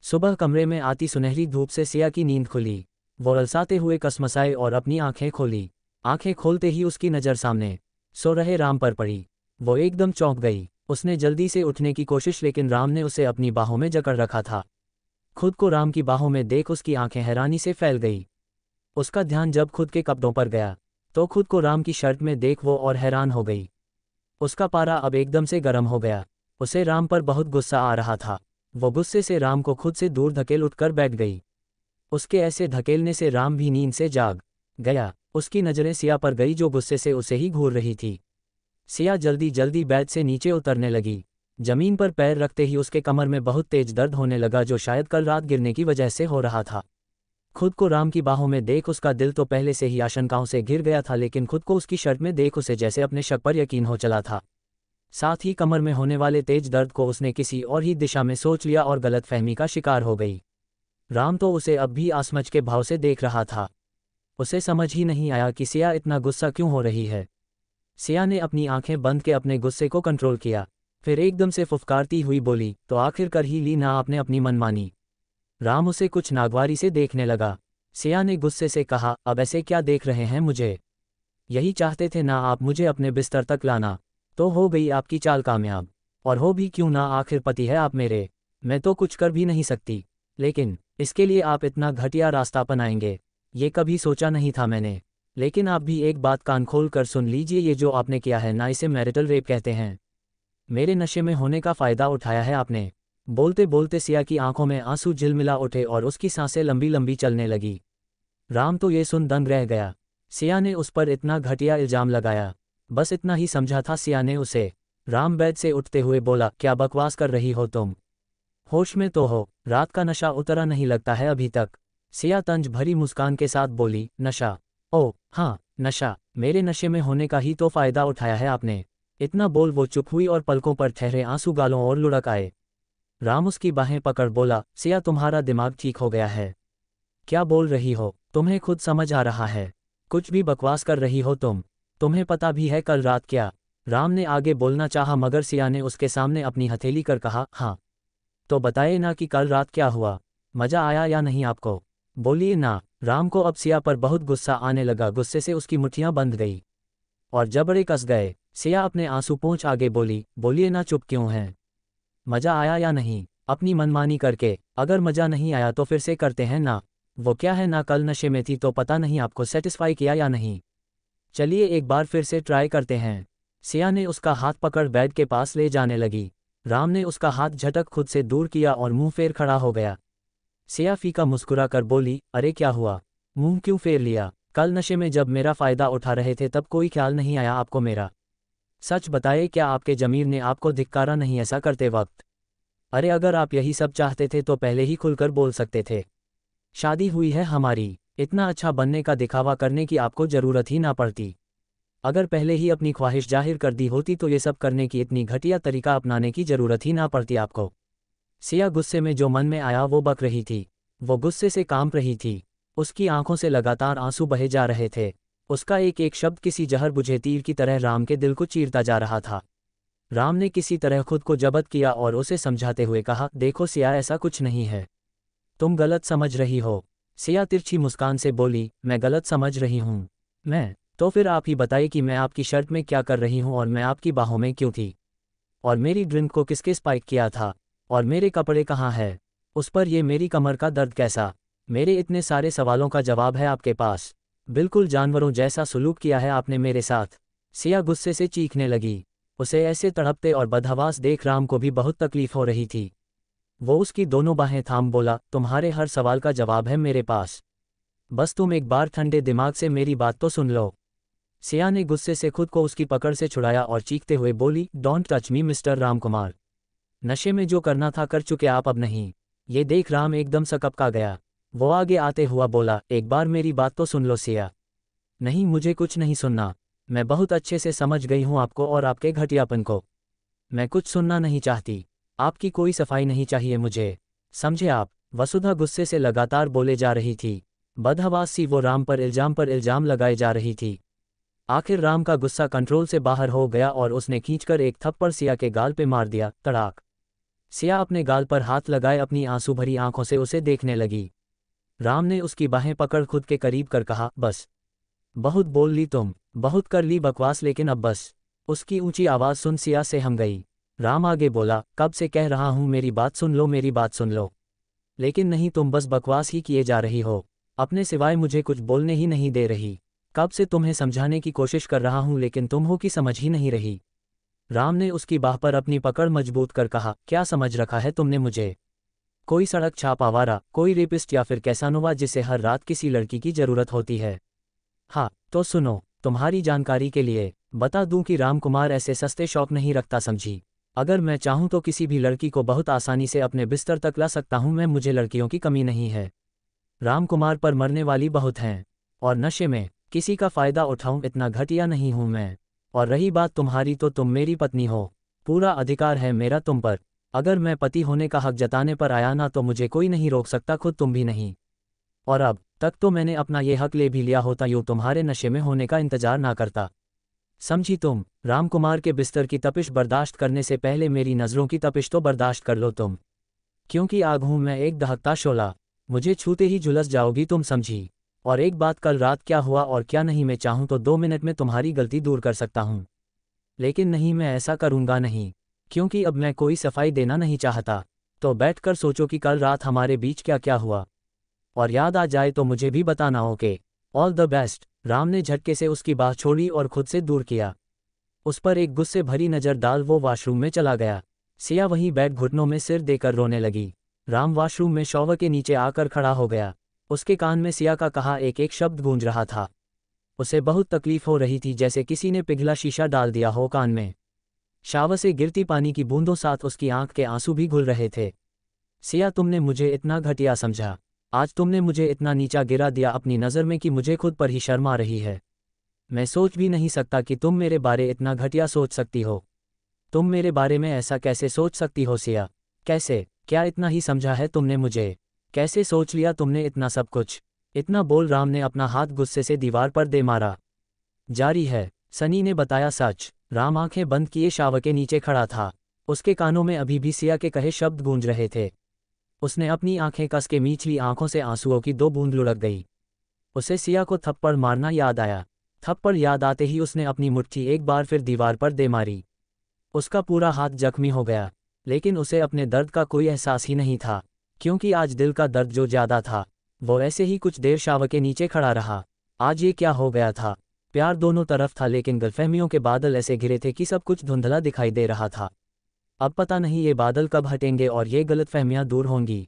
सुबह कमरे में आती सुनहरी धूप से सिया की नींद खुली। वो अलसाते हुए कसमसाए और अपनी आंखें खोली। आंखें खोलते ही उसकी नज़र सामने सो रहे राम पर पड़ी। वो एकदम चौंक गई। उसने जल्दी से उठने की कोशिश, लेकिन राम ने उसे अपनी बाहों में जकड़ रखा था। खुद को राम की बाहों में देख उसकी आंखें हैरानी से फैल गई। उसका ध्यान जब खुद के कपड़ों पर गया तो खुद को राम की शर्ट में देख वो और हैरान हो गई। उसका पारा अब एकदम से गर्म हो गया। उसे राम पर बहुत गुस्सा आ रहा था। वो गुस्से से राम को खुद से दूर धकेल उठकर बैठ गई। उसके ऐसे धकेलने से राम भी नींद से जाग गया। उसकी नज़रें सिया पर गई जो गुस्से से उसे ही घूर रही थी। सिया जल्दी जल्दी बेड से नीचे उतरने लगी। जमीन पर पैर रखते ही उसके कमर में बहुत तेज दर्द होने लगा, जो शायद कल रात गिरने की वजह से हो रहा था। खुद को राम की बाहों में देख उसका दिल तो पहले से ही आशंकाओं से घिर गया था, लेकिन खुद को उसकी शर्ट में देख उसे जैसे अपने शक पर यकीन हो चला था। साथ ही कमर में होने वाले तेज दर्द को उसने किसी और ही दिशा में सोच लिया और गलतफहमी का शिकार हो गई। राम तो उसे अब भी आसमझ के भाव से देख रहा था। उसे समझ ही नहीं आया कि सिया इतना गुस्सा क्यों हो रही है। सिया ने अपनी आंखें बंद के अपने गुस्से को कंट्रोल किया, फिर एकदम से फुफकारती हुई बोली, तो आखिर कर ही ली ना आपने अपनी मनमानी। राम उसे कुछ नागवारी से देखने लगा। सिया ने गुस्से से कहा, अब ऐसे क्या देख रहे हैं मुझे? यही चाहते थे ना आप मुझे अपने बिस्तर तक लाना? तो हो गई आपकी चाल कामयाब। और हो भी क्यों ना, आखिर पति है आप मेरे। मैं तो कुछ कर भी नहीं सकती, लेकिन इसके लिए आप इतना घटिया रास्ता अपनाएंगे ये कभी सोचा नहीं था मैंने। लेकिन आप भी एक बात कान खोल कर सुन लीजिए, ये जो आपने किया है ना, इसे मैरिटल रेप कहते हैं। मेरे नशे में होने का फ़ायदा उठाया है आपने। बोलते बोलते सिया की आंखों में आंसू झिलमिला उठे और उसकी सांसें लंबी लंबी चलने लगी। राम तो ये सुन दंग रह गया। सिया ने उस पर इतना घटिया इल्जाम लगाया, बस इतना ही समझा था सिया ने उसे। राम बेड से उठते हुए बोला, क्या बकवास कर रही हो तुम? होश में तो हो? रात का नशा उतरा नहीं लगता है अभी तक? सिया तंज भरी मुस्कान के साथ बोली, नशा? ओह हाँ, नशा। मेरे नशे में होने का ही तो फ़ायदा उठाया है आपने। इतना बोल वो चुप हुई और पलकों पर ठहरे आंसू गालों और लुढ़क आए। राम उसकी बाहें पकड़ बोला, सिया तुम्हारा दिमाग ठीक हो गया है? क्या बोल रही हो? तुम्हें खुद समझ आ रहा है? कुछ भी बकवास कर रही हो तुम। तुम्हें पता भी है कल रात क्या? राम ने आगे बोलना चाहा, मगर सिया ने उसके सामने अपनी हथेली कर कहा, हाँ तो बताए ना कि कल रात क्या हुआ। मज़ा आया या नहीं आपको? बोलिए ना। राम को अब सिया पर बहुत गुस्सा आने लगा। गुस्से से उसकी मुट्ठियां बंध गई और जबड़े कस गए। सिया अपने आंसू पोंछ आगे बोली, बोलिए ना, चुप क्यों हैं? मज़ा आया या नहीं? अपनी मनमानी करके अगर मज़ा नहीं आया तो फिर से करते हैं ना। वो क्या है ना, कल नशे में थी तो पता नहीं आपको सेटिस्फाई किया या नहीं। चलिए एक बार फिर से ट्राई करते हैं। सिया ने उसका हाथ पकड़ बेड के पास ले जाने लगी। राम ने उसका हाथ झटक खुद से दूर किया और मुंह फेर खड़ा हो गया। सिया फीका मुस्कुरा कर बोली, अरे क्या हुआ? मुंह क्यों फेर लिया? कल नशे में जब मेरा फ़ायदा उठा रहे थे तब कोई ख्याल नहीं आया आपको मेरा? सच बताए, क्या आपके जमीर ने आपको धिक्कारा नहीं ऐसा करते वक्त? अरे अगर आप यही सब चाहते थे तो पहले ही खुलकर बोल सकते थे। शादी हुई है हमारी, इतना अच्छा बनने का दिखावा करने की आपको ज़रूरत ही ना पड़ती। अगर पहले ही अपनी ख्वाहिश जाहिर कर दी होती तो ये सब करने की इतनी घटिया तरीका अपनाने की ज़रूरत ही ना पड़ती आपको। सिया गुस्से में जो मन में आया वो बक रही थी। वो गुस्से से कांप रही थी। उसकी आंखों से लगातार आंसू बहे जा रहे थे। उसका एक एक शब्द किसी जहर बुझे तीर की तरह राम के दिल को चीरता जा रहा था। राम ने किसी तरह खुद को जब्त किया और उसे समझाते हुए कहा, देखो सिया, ऐसा कुछ नहीं है, तुम गलत समझ रही हो। सिया तिरछी मुस्कान से बोली, मैं गलत समझ रही हूँ? मैं? तो फिर आप ही बताइए कि मैं आपकी शर्ट में क्या कर रही हूँ और मैं आपकी बाहों में क्यों थी? और मेरी ड्रिंक को किसके स्पाइक किया था? और मेरे कपड़े कहाँ हैं? उस पर ये मेरी कमर का दर्द कैसा? मेरे इतने सारे सवालों का जवाब है आपके पास। बिल्कुल जानवरों जैसा सलूक किया है आपने मेरे साथ। सिया गुस्से से चीखने लगी। उसे ऐसे तड़पते और बदहवास देख राम को भी बहुत तकलीफ हो रही थी। वो उसकी दोनों बाहें थाम बोला, तुम्हारे हर सवाल का जवाब है मेरे पास, बस तुम एक बार ठंडे दिमाग से मेरी बात तो सुन लो। सिया ने गुस्से से खुद को उसकी पकड़ से छुड़ाया और चीखते हुए बोली, don't touch me mister Ramkumar. नशे में जो करना था कर चुके आप, अब नहीं। ये देख राम एकदम सकपका गया। वो आगे आते हुआ बोला, एक बार मेरी बात तो सुन लो सिया। नहीं, मुझे कुछ नहीं सुनना। मैं बहुत अच्छे से समझ गई हूँ आपको और आपके घटियापन को। मैं कुछ सुनना नहीं चाहती। आपकी कोई सफाई नहीं चाहिए मुझे, समझे आप? वसुधा गुस्से से लगातार बोले जा रही थी। बदहवास सी वो राम पर इल्जाम लगाए जा रही थी। आखिर राम का गुस्सा कंट्रोल से बाहर हो गया और उसने खींचकर एक थप्पड़ सिया के गाल पे मार दिया। तड़ाक! सिया अपने गाल पर हाथ लगाए अपनी आंसू भरी आंखों से उसे देखने लगी। राम ने उसकी बाहें पकड़ खुद के करीब कर कहा, बस, बहुत बोल ली तुम, बहुत कर ली बकवास, लेकिन अब बस। उसकी ऊंची आवाज़ सुन सिया सहम गई। राम आगे बोला, कब से कह रहा हूं मेरी बात सुन लो, मेरी बात सुन लो। लेकिन नहीं, तुम बस बकवास ही किए जा रही हो, अपने सिवाय मुझे कुछ बोलने ही नहीं दे रही। कब से तुम्हें समझाने की कोशिश कर रहा हूं लेकिन तुम हो कि समझ ही नहीं रही। राम ने उसकी बाह पर अपनी पकड़ मजबूत कर कहा, क्या समझ रखा है तुमने मुझे? कोई सड़क छाप आवारा, कोई रेपिस्ट या फिर कैसानोवा जिसे हर रात किसी लड़की की जरूरत होती है? हाँ, तो सुनो, तुम्हारी जानकारी के लिए बता दूं कि रामकुमार ऐसे सस्ते शौक नहीं रखता, समझी? अगर मैं चाहूं तो किसी भी लड़की को बहुत आसानी से अपने बिस्तर तक ला सकता हूं। मुझे लड़कियों की कमी नहीं है। रामकुमार पर मरने वाली बहुत हैं, और नशे में किसी का फायदा उठाऊं, इतना घटिया नहीं हूं मैं। और रही बात तुम्हारी, तो तुम मेरी पत्नी हो, पूरा अधिकार है मेरा तुम पर। अगर मैं पति होने का हक जताने पर आया ना, तो मुझे कोई नहीं रोक सकता, खुद तुम भी नहीं। और अब तक तो मैंने अपना ये हक ले भी लिया होता, यूं तुम्हारे नशे में होने का इंतजार ना करता, समझी तुम? रामकुमार के बिस्तर की तपिश बर्दाश्त करने से पहले मेरी नज़रों की तपिश तो बर्दाश्त कर लो तुम, क्योंकि आग हूं मैं, एक दहकता शोला। मुझे छूते ही झुलस जाओगी तुम, समझी? और एक बात, कल रात क्या हुआ और क्या नहीं, मैं चाहूं तो 2 मिनट में तुम्हारी गलती दूर कर सकता हूं। लेकिन नहीं, मैं ऐसा करूंगा नहीं, क्योंकि अब मैं कोई सफाई देना नहीं चाहता। तो बैठकर सोचो कि कल रात हमारे बीच क्या क्या हुआ, और याद आ जाए तो मुझे भी बताना, okay? All the best. Ram ने झटके से उसकी बाह छोड़ी और खुद से दूर किया। उस पर एक गुस्से भरी नज़र डाल वो वॉशरूम में चला गया। सिया वहीं बैठ घुटनों में सिर देकर रोने लगी। राम वॉशरूम में शॉवर के नीचे आकर खड़ा हो गया। उसके कान में सिया का कहा एक एक शब्द गूंज रहा था। उसे बहुत तकलीफ हो रही थी, जैसे किसी ने पिघला शीशा डाल दिया हो कान में। शावर से गिरती पानी की बूंदों साथ उसकी आंख के आंसू भी घुल रहे थे। सिया, तुमने मुझे इतना घटिया समझा, आज तुमने मुझे इतना नीचा गिरा दिया अपनी नज़र में कि मुझे खुद पर ही शर्म आ रही है। मैं सोच भी नहीं सकता कि तुम मेरे बारे इतना घटिया सोच सकती हो। तुम मेरे बारे में ऐसा कैसे सोच सकती हो सिया? कैसे? क्या इतना ही समझा है तुमने मुझे? कैसे सोच लिया तुमने इतना सब कुछ? इतना बोल राम ने अपना हाथ गुस्से से दीवार पर दे मारा। जारी है, सनी ने बताया सच। राम आंखें बंद किए शावर के नीचे खड़ा था। उसके कानों में अभी भी सिया के कहे शब्द गूंज रहे थे। उसने अपनी आंखें कस के मींच ली, आंखों से आंसुओं की 2 बूंद लुढ़क गई। उसे सिया को थप्पड़ मारना याद आया। थप्पड़ याद आते ही उसने अपनी मुट्ठी एक बार फिर दीवार पर दे मारी। उसका पूरा हाथ जख्मी हो गया, लेकिन उसे अपने दर्द का कोई एहसास ही नहीं था, क्योंकि आज दिल का दर्द जो ज्यादा था। वो ऐसे ही कुछ देर शावर के नीचे खड़ा रहा। आज ये क्या हो गया था? प्यार दोनों तरफ था, लेकिन गलफहमियों के बादल ऐसे घिरे थे कि सब कुछ धुंधला दिखाई दे रहा था। अब पता नहीं ये बादल कब हटेंगे और ये गलतफहमियां दूर होंगी,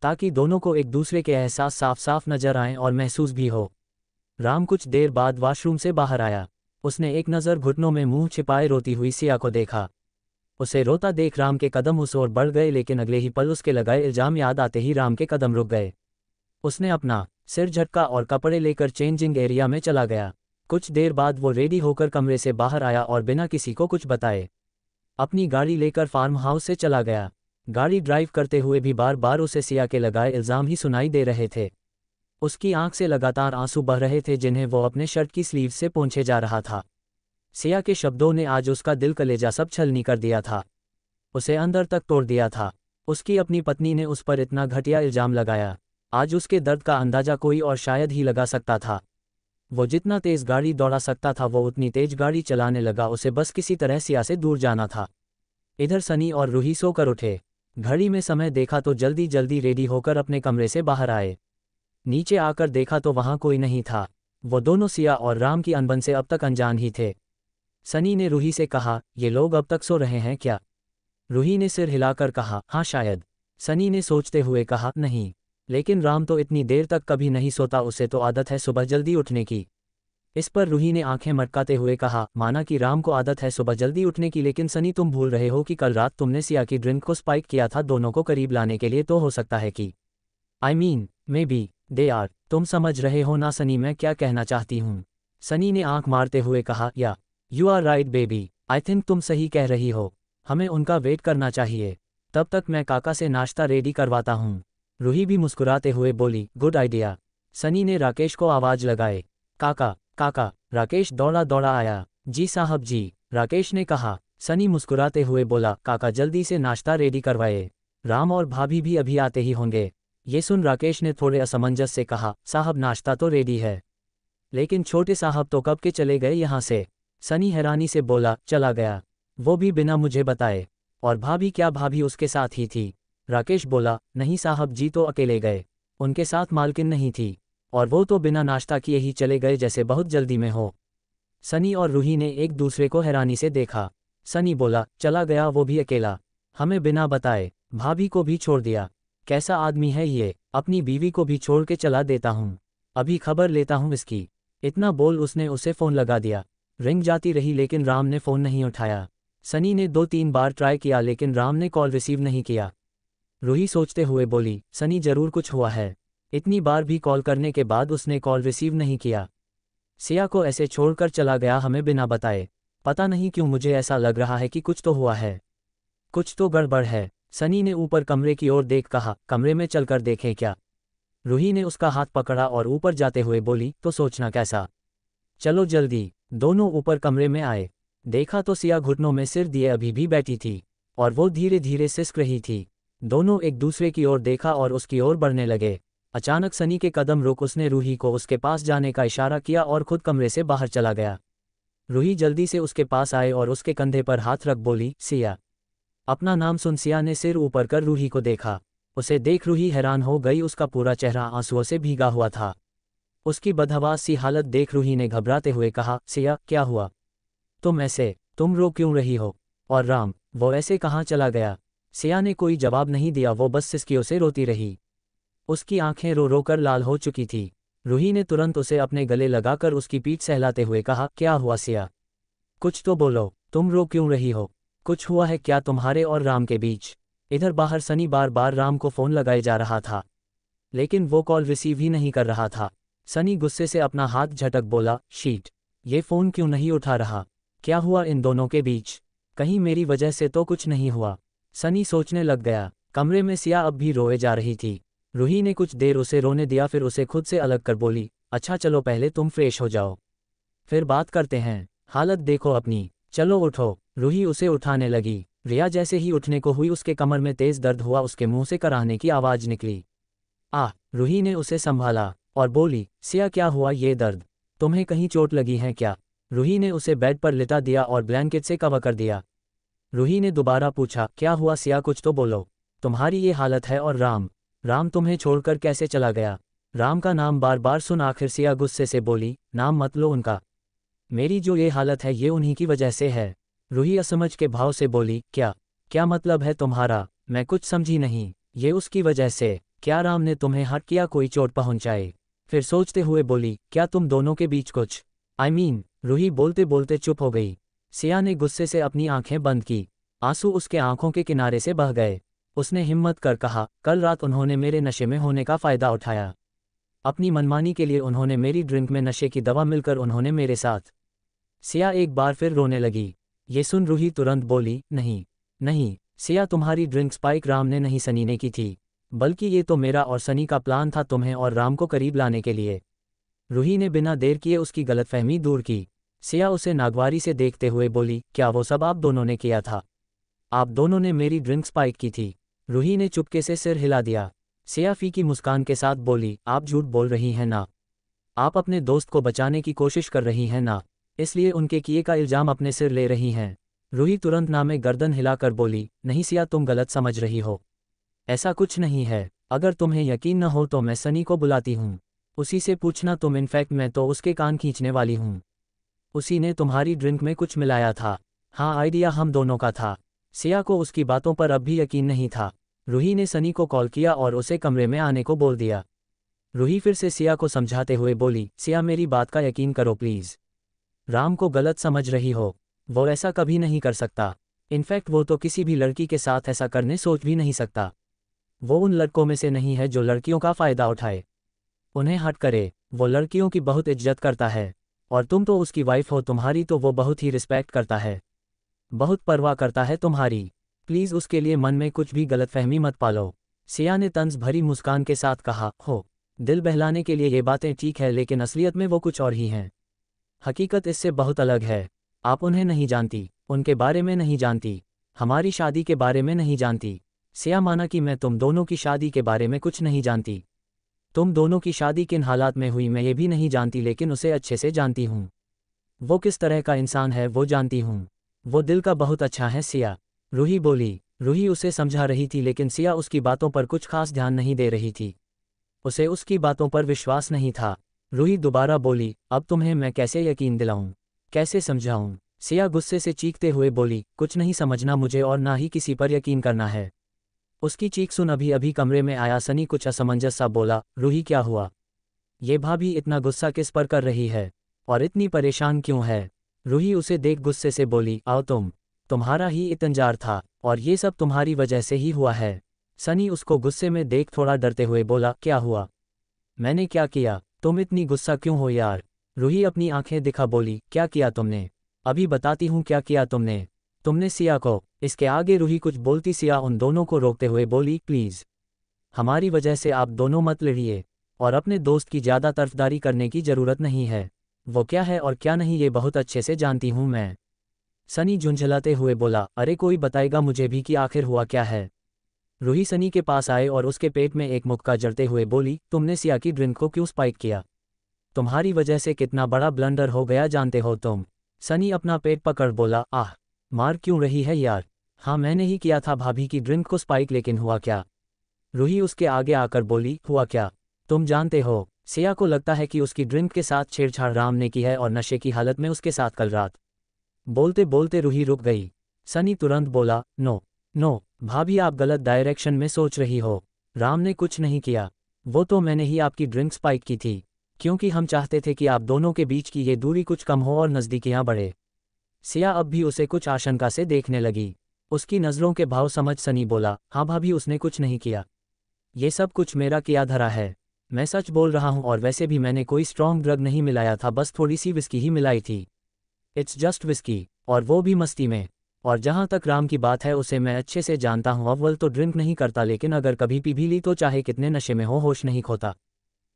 ताकि दोनों को एक दूसरे के एहसास साफ साफ नजर आएं और महसूस भी हो। राम कुछ देर बाद वॉशरूम से बाहर आया। उसने एक नज़र घुटनों में मुंह छिपाए रोती हुई सिया को देखा। उसे रोता देख राम के कदम उस ओर बढ़ गए, लेकिन अगले ही पल उसके लगाए इल्जाम याद आते ही राम के कदम रुक गए। उसने अपना सिर झटका और कपड़े लेकर चेंजिंग एरिया में चला गया। कुछ देर बाद वो रेडी होकर कमरे से बाहर आया और बिना किसी को कुछ बताए अपनी गाड़ी लेकर फार्म हाउस से चला गया। गाड़ी ड्राइव करते हुए भी बार बार उसे सिया के लगाए इल्जाम ही सुनाई दे रहे थे। उसकी आंख से लगातार आंसू बह रहे थे, जिन्हें वो अपने शर्ट की स्लीव से पोंछे जा रहा था। सिया के शब्दों ने आज उसका दिल कलेजा सब छलनी कर दिया था, उसे अंदर तक तोड़ दिया था। उसकी अपनी पत्नी ने उस पर इतना घटिया इल्जाम लगाया। आज उसके दर्द का अंदाजा कोई और शायद ही लगा सकता था। वो जितना तेज गाड़ी दौड़ा सकता था वो उतनी तेज गाड़ी चलाने लगा। उसे बस किसी तरह सिया से दूर जाना था। इधर सनी और रूही सोकर उठे। घड़ी में समय देखा तो जल्दी जल्दी रेडी होकर अपने कमरे से बाहर आए। नीचे आकर देखा तो वहां कोई नहीं था। वो दोनों सिया और राम की अनबन से अब तक अनजान ही थे। सनी ने रूही से कहा, ये लोग अब तक सो रहे हैं क्या? रूही ने सिर हिलाकर कहा, हाँ शायद। सनी ने सोचते हुए कहा, नहीं, लेकिन राम तो इतनी देर तक कभी नहीं सोता, उसे तो आदत है सुबह जल्दी उठने की। इस पर रूही ने आंखें मटकाते हुए कहा, माना कि राम को आदत है सुबह जल्दी उठने की, लेकिन सनी तुम भूल रहे हो कि कल रात तुमने सिया की ड्रिंक को स्पाइक किया था दोनों को करीब लाने के लिए। तो हो सकता है कि I mean, maybe they are. तुम समझ रहे हो ना सनी मैं क्या कहना चाहती हूँ? सनी ने आंख मारते हुए कहा, yeah you are right baby, I think तुम सही कह रही हो, हमें उनका वेट करना चाहिए, तब तक मैं काका से नाश्ता रेडी करवाता हूँ। रूही भी मुस्कुराते हुए बोली, गुड आइडिया। सनी ने राकेश को आवाज़ लगाए, काका काका। राकेश दौड़ा दौड़ा आया। जी साहब जी, राकेश ने कहा। सनी मुस्कुराते हुए बोला, काका जल्दी से नाश्ता रेडी करवाए, राम और भाभी भी अभी आते ही होंगे। ये सुन राकेश ने थोड़े असमंजस से कहा, साहब नाश्ता तो रेडी है, लेकिन छोटे साहब तो कब के चले गए यहाँ से। सनी हैरानी से बोला, चला गया, वो भी बिना मुझे बताए। और भाभी? क्या भाभी उसके साथ ही थी? राकेश बोला, नहीं साहब जी तो अकेले गए, उनके साथ मालकिन नहीं थी, और वो तो बिना नाश्ता किए ही चले गए जैसे बहुत जल्दी में हो। सनी और रूही ने एक दूसरे को हैरानी से देखा। सनी बोला, चला गया वो भी अकेला, हमें बिना बताए, भाभी को भी छोड़ दिया, कैसा आदमी है ये, अपनी बीवी को भी छोड़ के चला देता हूँ, अभी खबर लेता हूँ इसकी। इतना बोल उसने उसे फ़ोन लगा दिया। रिंग जाती रही लेकिन राम ने फ़ोन नहीं उठाया। सनी ने 2-3 बार ट्राई किया लेकिन राम ने कॉल रिसीव नहीं किया। रूही सोचते हुए बोली, सनी जरूर कुछ हुआ है, इतनी बार भी कॉल करने के बाद उसने कॉल रिसीव नहीं किया। सिया को ऐसे छोड़कर चला गया हमें बिना बताए, पता नहीं क्यों मुझे ऐसा लग रहा है कि कुछ तो हुआ है, कुछ तो गड़बड़ है। सनी ने ऊपर कमरे की ओर देख कहा, कमरे में चलकर देखें क्या। रूही ने उसका हाथ पकड़ा और ऊपर जाते हुए बोली, तो सोचना कैसा, चलो जल्दी। दोनों ऊपर कमरे में आए। देखा तो सिया घुटनों में सिर दिए अभी भी बैठी थी, और वो धीरे धीरे सिसक रही थी। दोनों एक दूसरे की ओर देखा और उसकी ओर बढ़ने लगे। अचानक सनी के कदम रुक, उसने रूही को उसके पास जाने का इशारा किया और खुद कमरे से बाहर चला गया। रूही जल्दी से उसके पास आए और उसके कंधे पर हाथ रख बोली, सिया। अपना नाम सुन। सिया ने सिर ऊपर कर रूही को देखा। उसे देख रूही हैरान हो गई, उसका पूरा चेहरा आंसुओं से भीगा हुआ था। उसकी बदहवास सी हालत देख रूही ने घबराते हुए कहा, सिया क्या हुआ, तुम ऐसे, तुम रो क्यों रही हो, और राम वो ऐसे कहाँ चला गया। सिया ने कोई जवाब नहीं दिया, वो बस सिसकियों से रोती रही। उसकी आंखें रो रो कर लाल हो चुकी थी। रूही ने तुरंत उसे अपने गले लगाकर उसकी पीठ सहलाते हुए कहा, क्या हुआ सिया, कुछ तो बोलो, तुम रो क्यों रही हो, कुछ हुआ है क्या तुम्हारे और राम के बीच। इधर बाहर सनी बार बार राम को फ़ोन लगाए जा रहा था, लेकिन वो कॉल रिसीव ही नहीं कर रहा था। सनी गुस्से से अपना हाथ झटक बोला, शीट, ये फ़ोन क्यों नहीं उठा रहा, क्या हुआ इन दोनों के बीच, कहीं मेरी वजह से तो कुछ नहीं हुआ। सनी सोचने लग गया। कमरे में सिया अब भी रोए जा रही थी। रूही ने कुछ देर उसे रोने दिया, फिर उसे खुद से अलग कर बोली, अच्छा चलो पहले तुम फ्रेश हो जाओ, फिर बात करते हैं, हालत देखो अपनी, चलो उठो। रूही उसे उठाने लगी। रिया जैसे ही उठने को हुई उसके कमर में तेज दर्द हुआ, उसके मुंह से कराहने की आवाज़ निकली। रूही ने उसे संभाला और बोली, सिया क्या हुआ, ये दर्द, तुम्हें कहीं चोट लगी है क्या। रूही ने उसे बेड पर लिटा दिया और ब्लैंकेट से कवर कर दिया। रूही ने दोबारा पूछा, क्या हुआ सिया, कुछ तो बोलो, तुम्हारी ये हालत है, और राम तुम्हें छोड़कर कैसे चला गया। राम का नाम बार बार सुन आखिर सिया गुस्से से बोली, नाम मत लो उनका, मेरी जो ये हालत है ये उन्हीं की वजह से है। रूही असमझ के भाव से बोली, क्या मतलब है तुम्हारा, मैं कुछ समझी नहीं। ये उसकी वजह से, क्या राम ने तुम्हें हट किया, कोई चोट पहुंचाई। फिर सोचते हुए बोली, क्या तुम दोनों के बीच कुछ, रूही बोलते बोलते चुप हो गई। सिया ने गुस्से से अपनी आंखें बंद की, आंसू उसके आंखों के किनारे से बह गए। उसने हिम्मत कर कहा, कल रात उन्होंने मेरे नशे में होने का फ़ायदा उठाया, अपनी मनमानी के लिए उन्होंने मेरी ड्रिंक में नशे की दवा मिलकर उन्होंने मेरे साथ। सिया एक बार फिर रोने लगी। ये सुन रूही तुरंत बोली, नहीं सिया, तुम्हारी ड्रिंक स्पाइक राम ने नहीं सनी ने की थी, बल्कि ये तो मेरा और सनी का प्लान था तुम्हें और राम को करीब लाने के लिए। रूही ने बिना देर किए उसकी गलतफहमी दूर की। सिया उसे नागवारी से देखते हुए बोली, क्या वो सब आप दोनों ने किया था, आप दोनों ने मेरी ड्रिंक स्पाइक की थी। रूही ने चुपके से सिर हिला दिया। सिया फीकी मुस्कान के साथ बोली, आप झूठ बोल रही हैं ना, आप अपने दोस्त को बचाने की कोशिश कर रही हैं ना, इसलिए उनके किए का इल्ज़ाम अपने सिर ले रही हैं। रूही तुरंत नामे गर्दन हिलाकर बोली, नहीं सिया, तुम गलत समझ रही हो, ऐसा कुछ नहीं है। अगर तुम्हें यकीन न हो तो मैं सनी को बुलाती हूँ, उसी से पूछना तुम, इनफैक्ट मैं तो उसके कान खींचने वाली हूँ। उसी ने तुम्हारी ड्रिंक में कुछ मिलाया था। हाँ, आइडिया हम दोनों का था। सिया को उसकी बातों पर अब भी यकीन नहीं था। रूही ने सनी को कॉल किया और उसे कमरे में आने को बोल दिया। रूही फिर से सिया को समझाते हुए बोली, सिया मेरी बात का यकीन करो प्लीज़, राम को गलत समझ रही हो, वो ऐसा कभी नहीं कर सकता। इनफैक्ट वो तो किसी भी लड़की के साथ ऐसा करने सोच भी नहीं सकता। वो उन लड़कों में से नहीं है जो लड़कियों का फ़ायदा उठाए, उन्हें हट करे। वो लड़कियों की बहुत इज्जत करता है। और तुम तो उसकी वाइफ हो, तुम्हारी तो वो बहुत ही रिस्पेक्ट करता है, बहुत परवाह करता है तुम्हारी। प्लीज़ उसके लिए मन में कुछ भी गलतफहमी मत पालो। सिया ने तंज भरी मुस्कान के साथ कहा, हो, दिल बहलाने के लिए ये बातें ठीक है, लेकिन असलियत में वो कुछ और ही हैं। हकीकत इससे बहुत अलग है। आप उन्हें नहीं जानती, उनके बारे में नहीं जानती, हमारी शादी के बारे में नहीं जानती। सिया माना कि मैं तुम दोनों की शादी के बारे में कुछ नहीं जानती। तुम दोनों की शादी किन हालात में हुई मैं ये भी नहीं जानती, लेकिन उसे अच्छे से जानती हूँ। वो किस तरह का इंसान है वो जानती हूँ। वो दिल का बहुत अच्छा है सिया, रूही बोली। रूही उसे समझा रही थी, लेकिन सिया उसकी बातों पर कुछ खास ध्यान नहीं दे रही थी। उसे उसकी बातों पर विश्वास नहीं था। रूही दोबारा बोली, अब तुम्हें मैं कैसे यकीन दिलाऊं, कैसे समझाऊं? सिया गुस्से से चीखते हुए बोली, कुछ नहीं समझना मुझे और ना ही किसी पर यकीन करना है। उसकी चीख सुन अभी अभी कमरे में आया सनी कुछ असमंजस सा बोला, रूही क्या हुआ? ये भाभी इतना गुस्सा किस पर कर रही है और इतनी परेशान क्यों है? रूही उसे देख गुस्से से बोली, आओ तुम्हारा ही इतंजार था और ये सब तुम्हारी वजह से ही हुआ है। सनी उसको गुस्से में देख थोड़ा डरते हुए बोला, क्या हुआ? मैंने क्या किया? तुम इतनी गुस्सा क्यों हो यार? रूही अपनी आंखें दिखा बोली, क्या किया तुमने? अभी बताती हूँ क्या किया तुमने सिया को। इसके आगे रूही कुछ बोलती, सिया उन दोनों को रोकते हुए बोली, प्लीज़, हमारी वजह से आप दोनों मत लड़िए और अपने दोस्त की ज़्यादा तरफदारी करने की ज़रूरत नहीं है। वो क्या है और क्या नहीं ये बहुत अच्छे से जानती हूँ मैं। सनी झुंझलाते हुए बोला, अरे कोई बताएगा मुझे भी कि आखिर हुआ क्या है? रूही सनी के पास आए और उसके पेट में एक मुक्का जड़ते हुए बोली, तुमने सिया की ड्रिंक को क्यों स्पाइक किया? तुम्हारी वजह से कितना बड़ा ब्लंडर हो गया जानते हो तुम? सनी अपना पेट पकड़ बोला, आह, मार क्यों रही है यार? हाँ मैंने ही किया था भाभी की ड्रिंक को स्पाइक, लेकिन हुआ क्या? रूही उसके आगे आकर बोली, हुआ क्या? तुम जानते हो? सिया को लगता है कि उसकी ड्रिंक के साथ छेड़छाड़ राम ने की है और नशे की हालत में उसके साथ कल रात। बोलते बोलते रूही रुक गई। सनी तुरंत बोला, नो नो भाभी, आप गलत डायरेक्शन में सोच रही हो। राम ने कुछ नहीं किया, वो तो मैंने ही आपकी ड्रिंक स्पाइक की थी, क्योंकि हम चाहते थे कि आप दोनों के बीच की ये दूरी कुछ कम हो और नज़दीकियां बढ़े। सिया अब भी उसे कुछ आशंका से देखने लगी। उसकी नज़रों के भाव समझ सनी बोला, हाँ भाभी उसने कुछ नहीं किया, ये सब कुछ मेरा किया धरा है। मैं सच बोल रहा हूँ और वैसे भी मैंने कोई स्ट्रॉन्ग ड्रग नहीं मिलाया था, बस थोड़ी सी विस्की ही मिलाई थी। इट्स जस्ट विस्की, और वो भी मस्ती में। और जहाँ तक राम की बात है उसे मैं अच्छे से जानता हूँ, अव्वल तो ड्रिंक नहीं करता, लेकिन अगर कभी पी भी ली तो चाहे कितने नशे में हो होश नहीं खोता।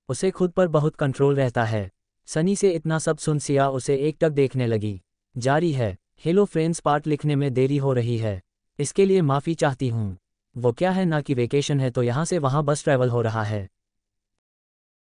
उसे खुद पर बहुत कंट्रोल रहता है। सनी से इतना सब सुन सिया उसे एकटक देखने लगी। जारी है। हेलो फ्रेंड्स, पार्ट लिखने में देरी हो रही है, इसके लिए माफ़ी चाहती हूँ। वो क्या है ना कि वेकेशन है तो यहाँ से वहाँ बस ट्रैवल हो रहा है।